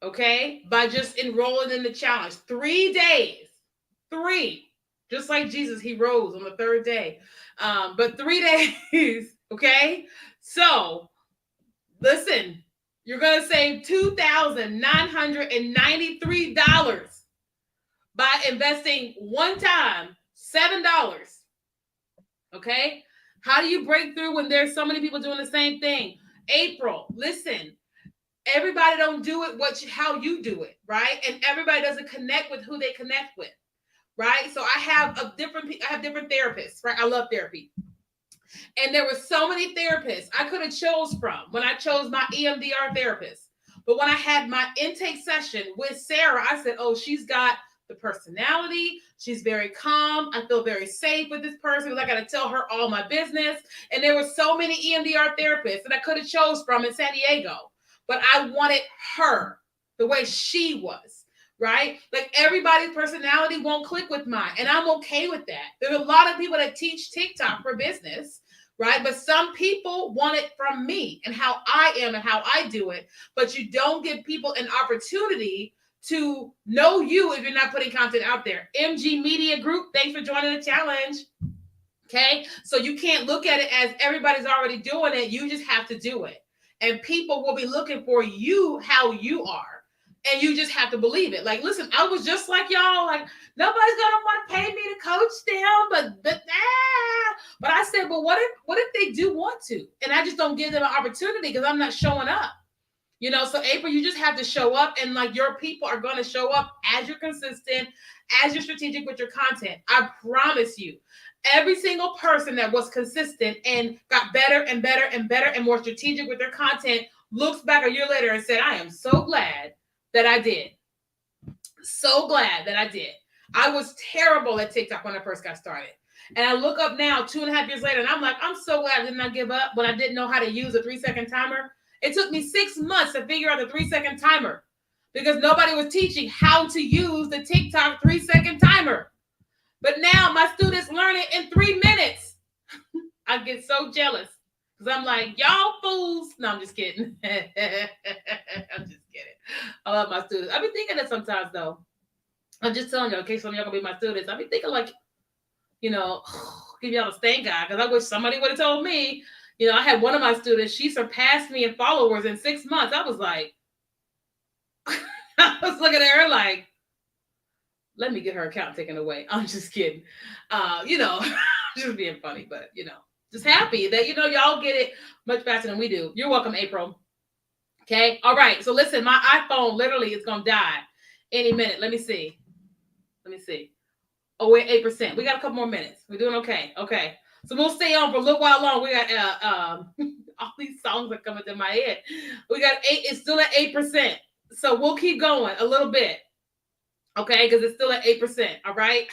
Okay? By just enrolling in the challenge. 3 days. 3. Just like Jesus, he rose on the third day. But 3 days. Okay? So, listen. You're going to save $2,993 by investing one time $7. Okay? How do you break through when there's so many people doing the same thing? April, listen. Everybody don't do it how you do it, right? And everybody doesn't connect with who they connect with, right? So I have different therapists, right? I love therapy. And there were so many therapists I could have chose from when I chose my EMDR therapist. But when I had my intake session with Sarah, I said, oh, she's got the personality. She's very calm. I feel very safe with this person because I got to tell her all my business. And there were so many EMDR therapists that I could have chose from in San Diego. But I wanted her the way she was. Right? Like everybody's personality won't click with mine. And I'm okay with that. There's a lot of people that teach TikTok for business, right? But some people want it from me and how I am and how I do it. But you don't give people an opportunity to know you if you're not putting content out there. MG Media Group, thanks for joining the challenge. Okay? So you can't look at it as everybody's already doing it. You just have to do it. And people will be looking for you how you are. And you just have to believe it. Like, listen, I was just like y'all. Like, nobody's gonna want to pay me to coach them, but I said, but what if they do want to? And I just don't give them an opportunity because I'm not showing up. You know, so April, you just have to show up, and like your people are going to show up as you're consistent, as you're strategic with your content. I promise you, every single person that was consistent and got better and better and better and more strategic with their content looks back a year later and said, I am so glad that I did. So glad that I did. I was terrible at TikTok when I first got started. And I look up now 2.5 years later and I'm like, I'm so glad I did not give up when I didn't know how to use a 3-second timer. It took me 6 months to figure out the 3-second timer because nobody was teaching how to use the TikTok 3-second timer. But now my students learn it in 3 minutes. I get so jealous. Because I'm like, y'all fools. No, I'm just kidding. I'm just kidding. I love my students. I be thinking that sometimes, though. I'm just telling you, in case some of y'all gonna be my students, I be thinking like, you know, give y'all the stank eye. Because I wish somebody would have told me. You know, I had one of my students, she surpassed me in followers in 6 months. I was like, I was looking at her like, let me get her account taken away. I'm just kidding. You know, just being funny, but, you know. Just happy that, you know, y'all get it much faster than we do. You're welcome, April. Okay. All right. So listen, my iPhone literally is going to die any minute. Let me see. Oh, we're 8%. We got a couple more minutes. We're doing okay. Okay. So we'll stay on for a little while long. We got all these songs are coming to my head. We got 8. It's still at 8%. So we'll keep going a little bit. Okay, because it's still at 8%. All right.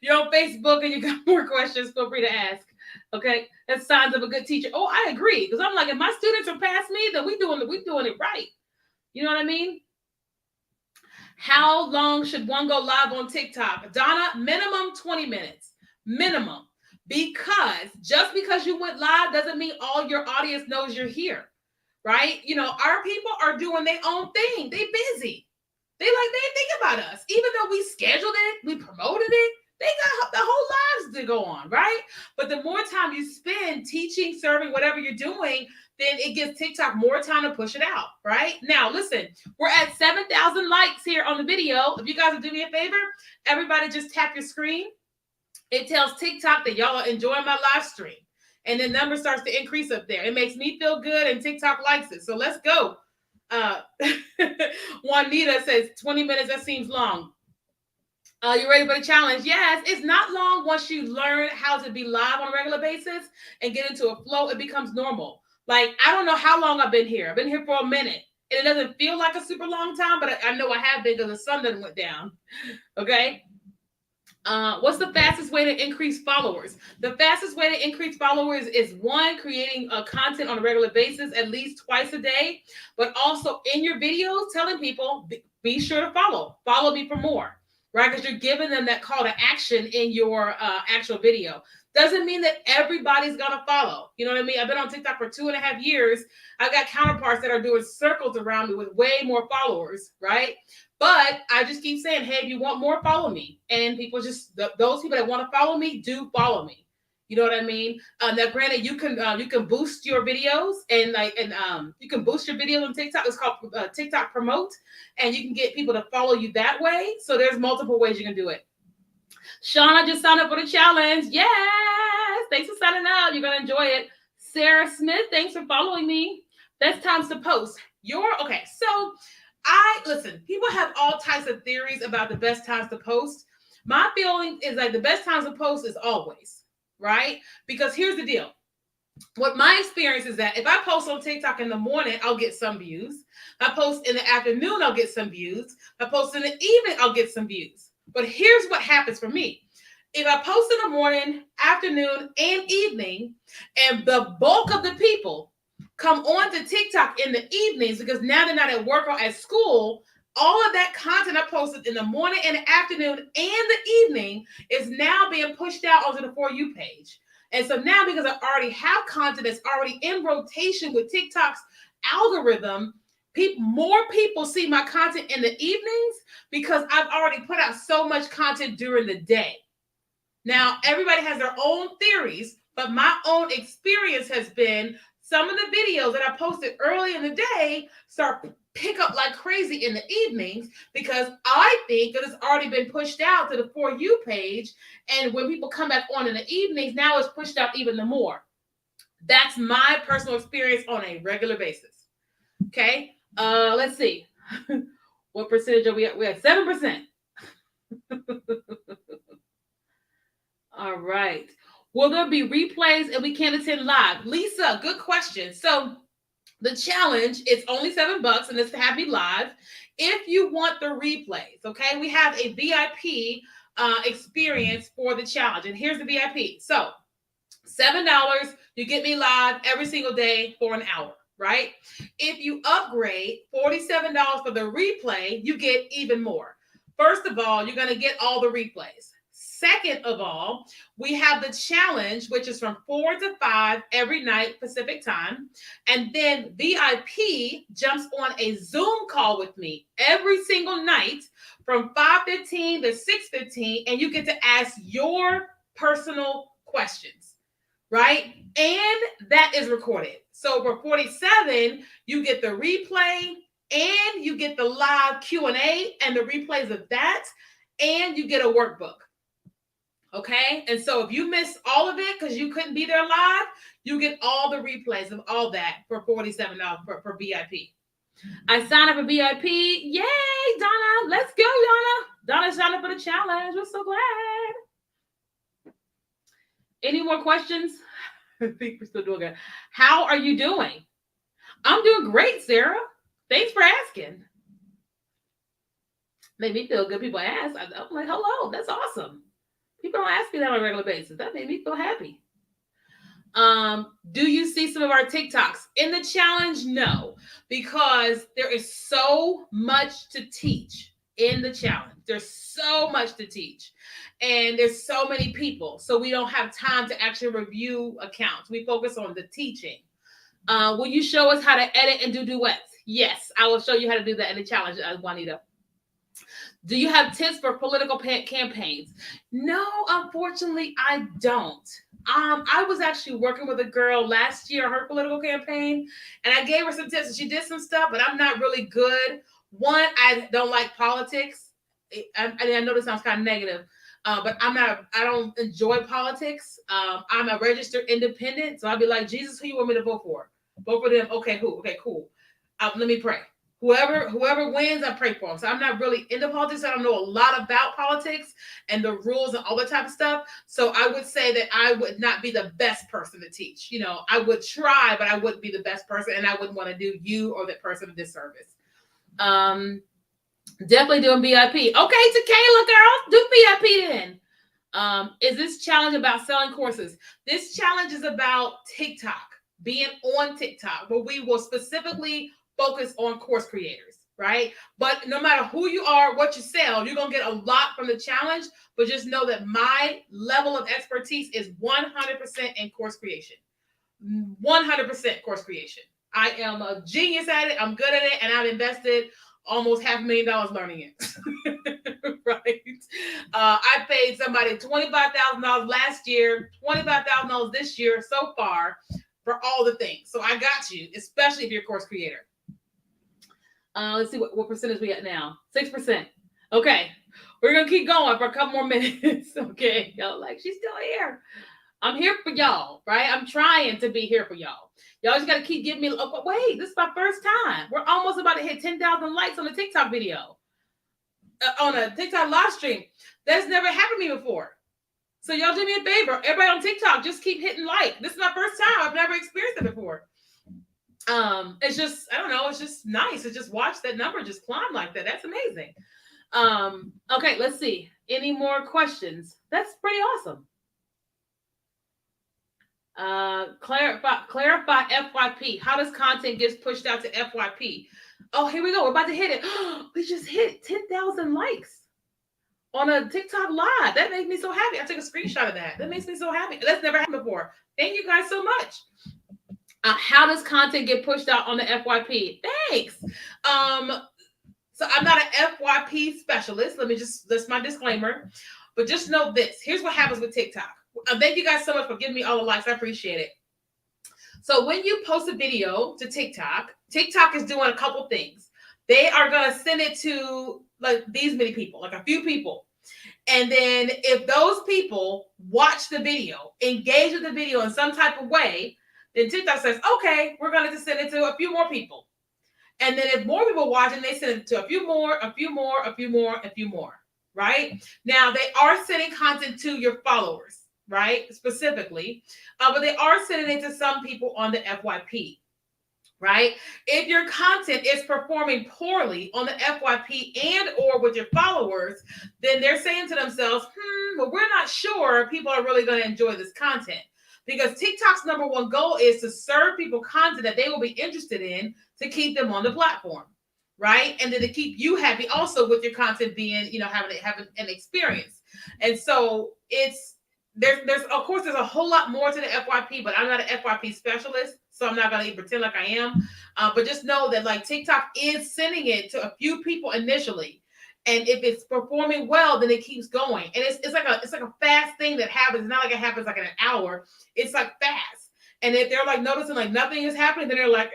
You're on Facebook and you got more questions, feel free to ask. Okay, that's signs of a good teacher. Oh, I agree. Because I'm like, if my students are past me, then we doing it right. You know what I mean? How long should one go live on TikTok? Donna, minimum 20 minutes. Minimum. Because just because you went live doesn't mean all your audience knows you're here. Right? You know, our people are doing their own thing. They busy. They think about us. Even though we scheduled it, we promoted it, they got the whole lives to go on, right? But the more time you spend teaching, serving, whatever you're doing, then it gives TikTok more time to push it out, right? Now, listen, we're at 7,000 likes here on the video. If you guys will do me a favor, everybody just tap your screen. It tells TikTok that y'all are enjoying my live stream. And the number starts to increase up there. It makes me feel good, and TikTok likes it. So let's go. Juanita says 20 minutes, that seems long. You ready for the challenge? Yes, it's not long. Once you learn how to be live on a regular basis and get into a flow, it becomes normal. Like, I don't know how long I've been here. I've been here for a minute. And it doesn't feel like a super long time, but I know I have been because the sun done went down. Okay. What's the fastest way to increase followers? The fastest way to increase followers is one, creating content on a regular basis, at least twice a day, but also in your videos, telling people, be sure to follow me for more, right? Because you're giving them that call to action in your actual video. Doesn't mean that everybody's going to follow. You know what I mean? I've been on TikTok for 2.5 years. I've got counterparts that are doing circles around me with way more followers, right? But I just keep saying, hey, if you want more, follow me. And people just, those people that want to follow me, do follow me. You know what I mean? Now, granted, you can boost your videos and you can boost your videos on TikTok. It's called TikTok Promote, and you can get people to follow you that way. So there's multiple ways you can do it. Shauna just signed up for the challenge. Yes, thanks for signing up. You're gonna enjoy it. Sarah Smith, thanks for following me. Best times to post. Okay. So listen. People have all types of theories about the best times to post. My feeling is like the best times to post is always, right? Because here's the deal. What my experience is that if I post on TikTok in the morning, I'll get some views. If I post in the afternoon, I'll get some views. If I post in the evening, I'll get some views. But here's what happens for me. If I post in the morning, afternoon, and evening, and the bulk of the people come on to TikTok in the evenings because now they're not at work or at school, all of that content I posted in the morning and the afternoon and the evening is now being pushed out onto the For You page. And so now, because I already have content that's already in rotation with TikTok's algorithm, more people see my content in the evenings because I've already put out so much content during the day. Now, everybody has their own theories, but my own experience has been some of the videos that I posted early in the day start pick up like crazy in the evenings because I think that it's already been pushed out to the For You page. And when people come back on in the evenings, now it's pushed out even more. That's my personal experience on a regular basis. Okay. Let's see. What percentage are we at? We're at 7%. All right. Will there be replays if we can't attend live? Lisa, good question. So the challenge is only $7 and it's to have me live. If you want the replays, okay, we have a VIP experience for the challenge. And here's the VIP. So $7, you get me live every single day for an hour, right? If you upgrade $47 for the replay, you get even more. First of all, you're going to get all the replays. Second of all, we have the challenge, which is from 4 to 5 every night Pacific time. And then VIP jumps on a Zoom call with me every single night from 5:15 to 6:15. And you get to ask your personal questions, right? And that is recorded. So for 47, you get the replay and you get the live Q&A and the replays of that. And you get a workbook. Okay, and so if you missed all of it because you couldn't be there live, you get all the replays of all that for $47 for VIP. I signed up for VIP. Yay, Donna. Let's go, Donna. Donna signed up for the challenge. We're so glad. Any more questions? I think we're still doing good. How are you doing? I'm doing great, Sarah. Thanks for asking. Made me feel good. People ask. I'm like, hello, that's awesome. People don't ask me that on a regular basis. That made me feel happy. Do you see some of our TikToks in the challenge? No, because there is so much to teach in the challenge. There's so much to teach, and there's so many people, so we don't have time to actually review accounts. We focus on the teaching. Will you show us how to edit and do duets? Yes, I will show you how to do that in the challenge, Juanita. Do you have tips for political campaigns? No, unfortunately, I don't. I was actually working with a girl last year, her political campaign, and I gave her some tips. And she did some stuff, but I'm not really good. One, I don't like politics. I know this sounds kind of negative, but I don't enjoy politics. I'm a registered independent, so I'll be like, Jesus, who you want me to vote for? Vote for them. Okay, who? Okay, cool. Let me pray. Whoever wins, I pray for them. So I'm not really into politics. I don't know a lot about politics and the rules and all that type of stuff. So I would say that I would not be the best person to teach. You know, I would try, but I wouldn't be the best person, and I wouldn't want to do you or that person a disservice. Definitely doing BIP. Okay, Tequila girl, do BIP then. Is this challenge about selling courses? This challenge is about TikTok, being on TikTok, where we will specifically focus on course creators, right? But no matter who you are, what you sell, you're going to get a lot from the challenge. But just know that my level of expertise is 100% in course creation. 100% course creation. I am a genius at it. I'm good at it. And I've invested almost $500,000 learning it. Right? I paid somebody $25,000 last year, $25,000 this year so far for all the things. So I got you, especially if you're a course creator. Let's see what percentage we got now. 6%. Okay. We're going to keep going for a couple more minutes. Okay. Y'all like, she's still here. I'm here for y'all, right? I'm trying to be here for y'all. Y'all just got to keep giving me, wait, this is my first time. We're almost about to hit 10,000 likes on a TikTok video. On a TikTok live stream. That's never happened to me before. So y'all do me a favor. Everybody on TikTok, just keep hitting like. This is my first time. I've never experienced it before. It's just, I don't know, it's just nice to just watch that number just climb like that. That's amazing. Okay, let's see. Any more questions? That's pretty awesome. Clarify FYP. How does content get pushed out to FYP? Oh, here we go. We're about to hit it. We just hit 10,000 likes on a TikTok live. That makes me so happy. I took a screenshot of that. That makes me so happy. That's never happened before. Thank you guys so much. How does content get pushed out on the FYP? Thanks. So I'm not an FYP specialist. That's my disclaimer. But just know this. Here's what happens with TikTok. Thank you guys so much for giving me all the likes. I appreciate it. So when you post a video to TikTok, TikTok is doing a couple things. They are going to send it to like these many people, like a few people. And then if those people watch the video, engage with the video in some type of way, then TikTok says, okay, we're going to send it to a few more people. And then if more people watch it, they send it to a few more, right? Now, they are sending content to your followers, right? Specifically. But they are sending it to some people on the FYP, right? If your content is performing poorly on the FYP and or with your followers, then they're saying to themselves, well, we're not sure people are really going to enjoy this content. Because TikTok's number one goal is to serve people content that they will be interested in to keep them on the platform, right? And then to keep you happy also with your content being, having an experience. And so there's of course, there's a whole lot more to the FYP, but I'm not an FYP specialist, so I'm not going to even pretend like I am. But just know that like TikTok is sending it to a few people initially. And if it's performing well, then it keeps going. And it's like a fast thing that happens. It's not like it happens like in an hour. It's like fast. And if they're like noticing like nothing is happening, then they're like,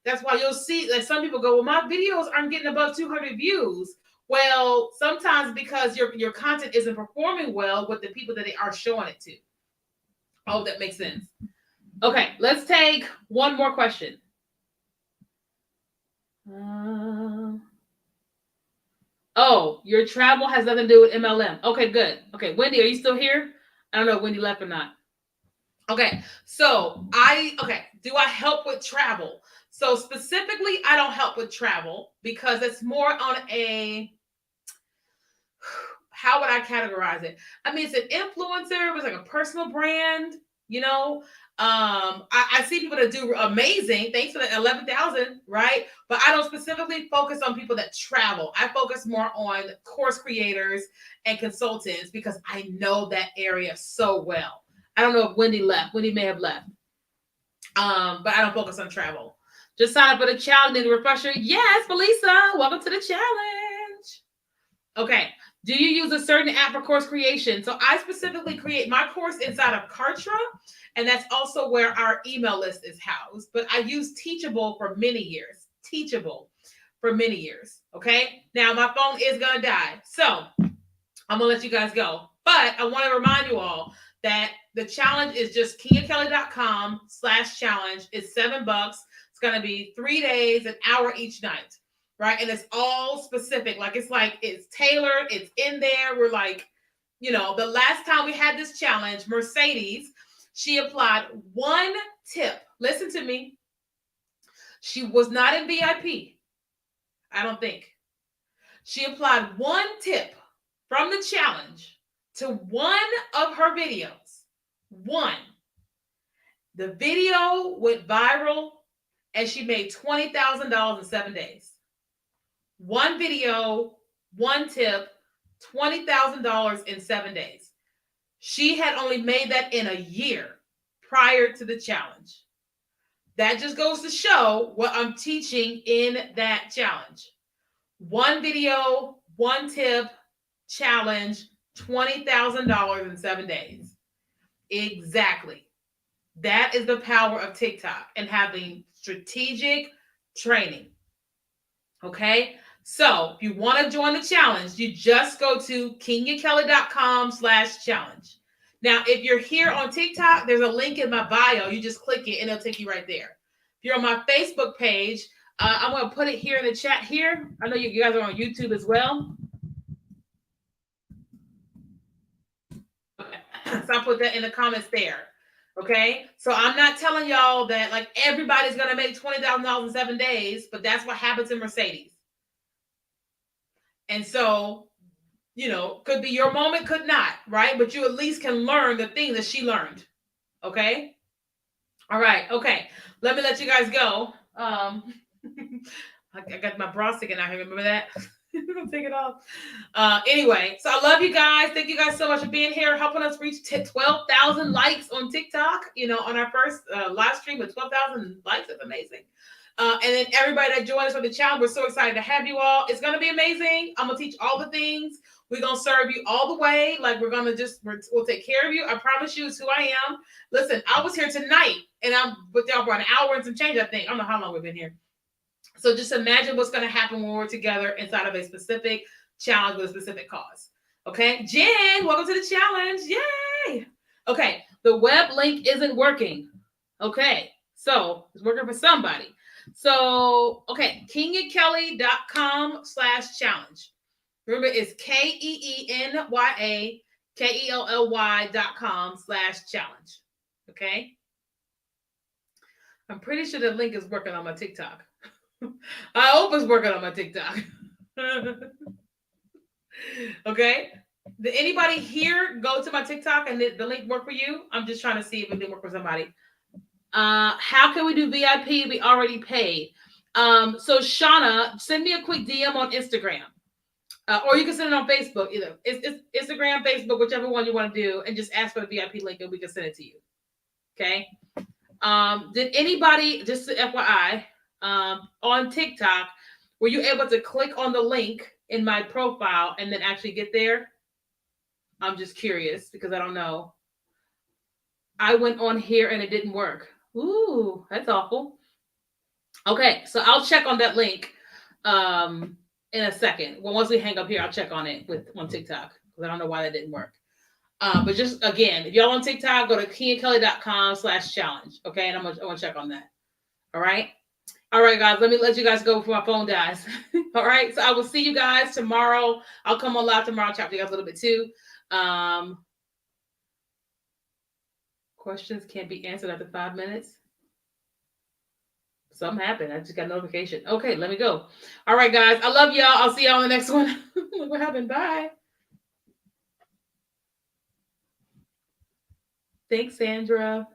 That's why you'll see that some people go, well, my videos aren't getting above 200 views. Well, sometimes because your content isn't performing well with the people that they are showing it to. I hope that makes sense. Okay, let's take one more question. Oh, your travel has nothing to do with MLM. Okay, good. Okay, Wendy, are you still here? I don't know if Wendy left or not. Okay, so do I help with travel? So specifically, I don't help with travel because it's more on how would I categorize it? I mean, it's an influencer, it's like a personal brand, I see people that do amazing. Thanks for the 11,000, right? But I don't specifically focus on people that travel. I focus more on course creators and consultants because I know that area so well. I don't know if Wendy left. Wendy may have left. But I don't focus on travel. Just sign up for the challenge. Need a refresher? Yes, Melissa. Welcome to the challenge. Okay. Do you use a certain app for course creation? So I specifically create my course inside of Kartra, and that's also where our email list is housed. But I use Teachable for many years. Teachable for many years. Okay. Now my phone is gonna die, so I'm gonna let you guys go. But I want to remind you all that the challenge is just kenyakelly.com/challenge. It's $7. It's gonna be 3 days, an hour each night, right? And it's all specific. It's tailored. It's in there. We're like, the last time we had this challenge, Mercedes, she applied one tip. Listen to me. She was not in VIP. I don't think. She applied one tip from the challenge to one of her videos. One. The video went viral and she made $20,000 in 7 days. One video, one tip, $20,000 in 7 days. She had only made that in a year prior to the challenge. That just goes to show what I'm teaching in that challenge. One video, one tip, challenge, $20,000 in 7 days. Exactly. That is the power of TikTok and having strategic training. Okay. So if you want to join the challenge, you just go to kenyakelly.com/challenge. Now, if you're here on TikTok, there's a link in my bio. You just click it and it'll take you right there. If you're on my Facebook page, I'm going to put it here in the chat here. I know you guys are on YouTube as well. So I'll put that in the comments there. Okay. So I'm not telling y'all that like everybody's going to make $20,000 in 7 days, but that's what happens in Mercedes. And so, could be your moment, could not, right? But you at least can learn the thing that she learned. Okay. All right. Okay. Let me let you guys go. I got my bra sticking out here. Remember that? I'll take it off. Anyway, so I love you guys. Thank you guys so much for being here, helping us reach 12,000 likes on TikTok. On our first live stream with 12,000 likes. That's amazing. And then everybody that joined us for the challenge, we're so excited to have you all. It's going to be amazing. I'm going to teach all the things. We're going to serve you all the way. Like we'll take care of you. I promise you, it's who I am. Listen, I was here tonight and I'm with y'all for an hour and some change, I think. I don't know how long we've been here. So just imagine what's going to happen when we're together inside of a specific challenge with a specific cause. Okay. Jen, welcome to the challenge. Yay. Okay. The web link isn't working. Okay. So it's working for somebody. So, okay. kenyakelly.com/challenge. Remember, it's KENYAKELLY.com/challenge. Okay. I'm pretty sure the link is working on my TikTok. I hope it's working on my TikTok. Okay. Did anybody here go to my TikTok and the link work for you? I'm just trying to see if it didn't work for somebody. How can we do VIP? We already paid. So Shauna, send me a quick DM on Instagram. Or you can send it on Facebook either. It's Instagram, Facebook, whichever one you want to do, and just ask for the VIP link and we can send it to you. Okay. Did anybody, just to FYI, on TikTok, were you able to click on the link in my profile and then actually get there? I'm just curious because I don't know. I went on here and it didn't work. Ooh, that's awful. Okay, so I'll check on that link in a second. Well, once we hang up here, I'll check on it on TikTok because I don't know why that didn't work. But just again, if y'all on TikTok, go to kenyakelly.com/challenge. Okay, and I'm gonna check on that. All right. All right, guys. Let me let you guys go before my phone dies. All right. So I will see you guys tomorrow. I'll come on live tomorrow. I'll chat to you guys a little bit too. Questions can't be answered after 5 minutes. Something happened. I just got a notification. Okay, let me go. All right, guys. I love y'all. I'll see y'all on the next one. Look what happened. Bye. Thanks, Sandra.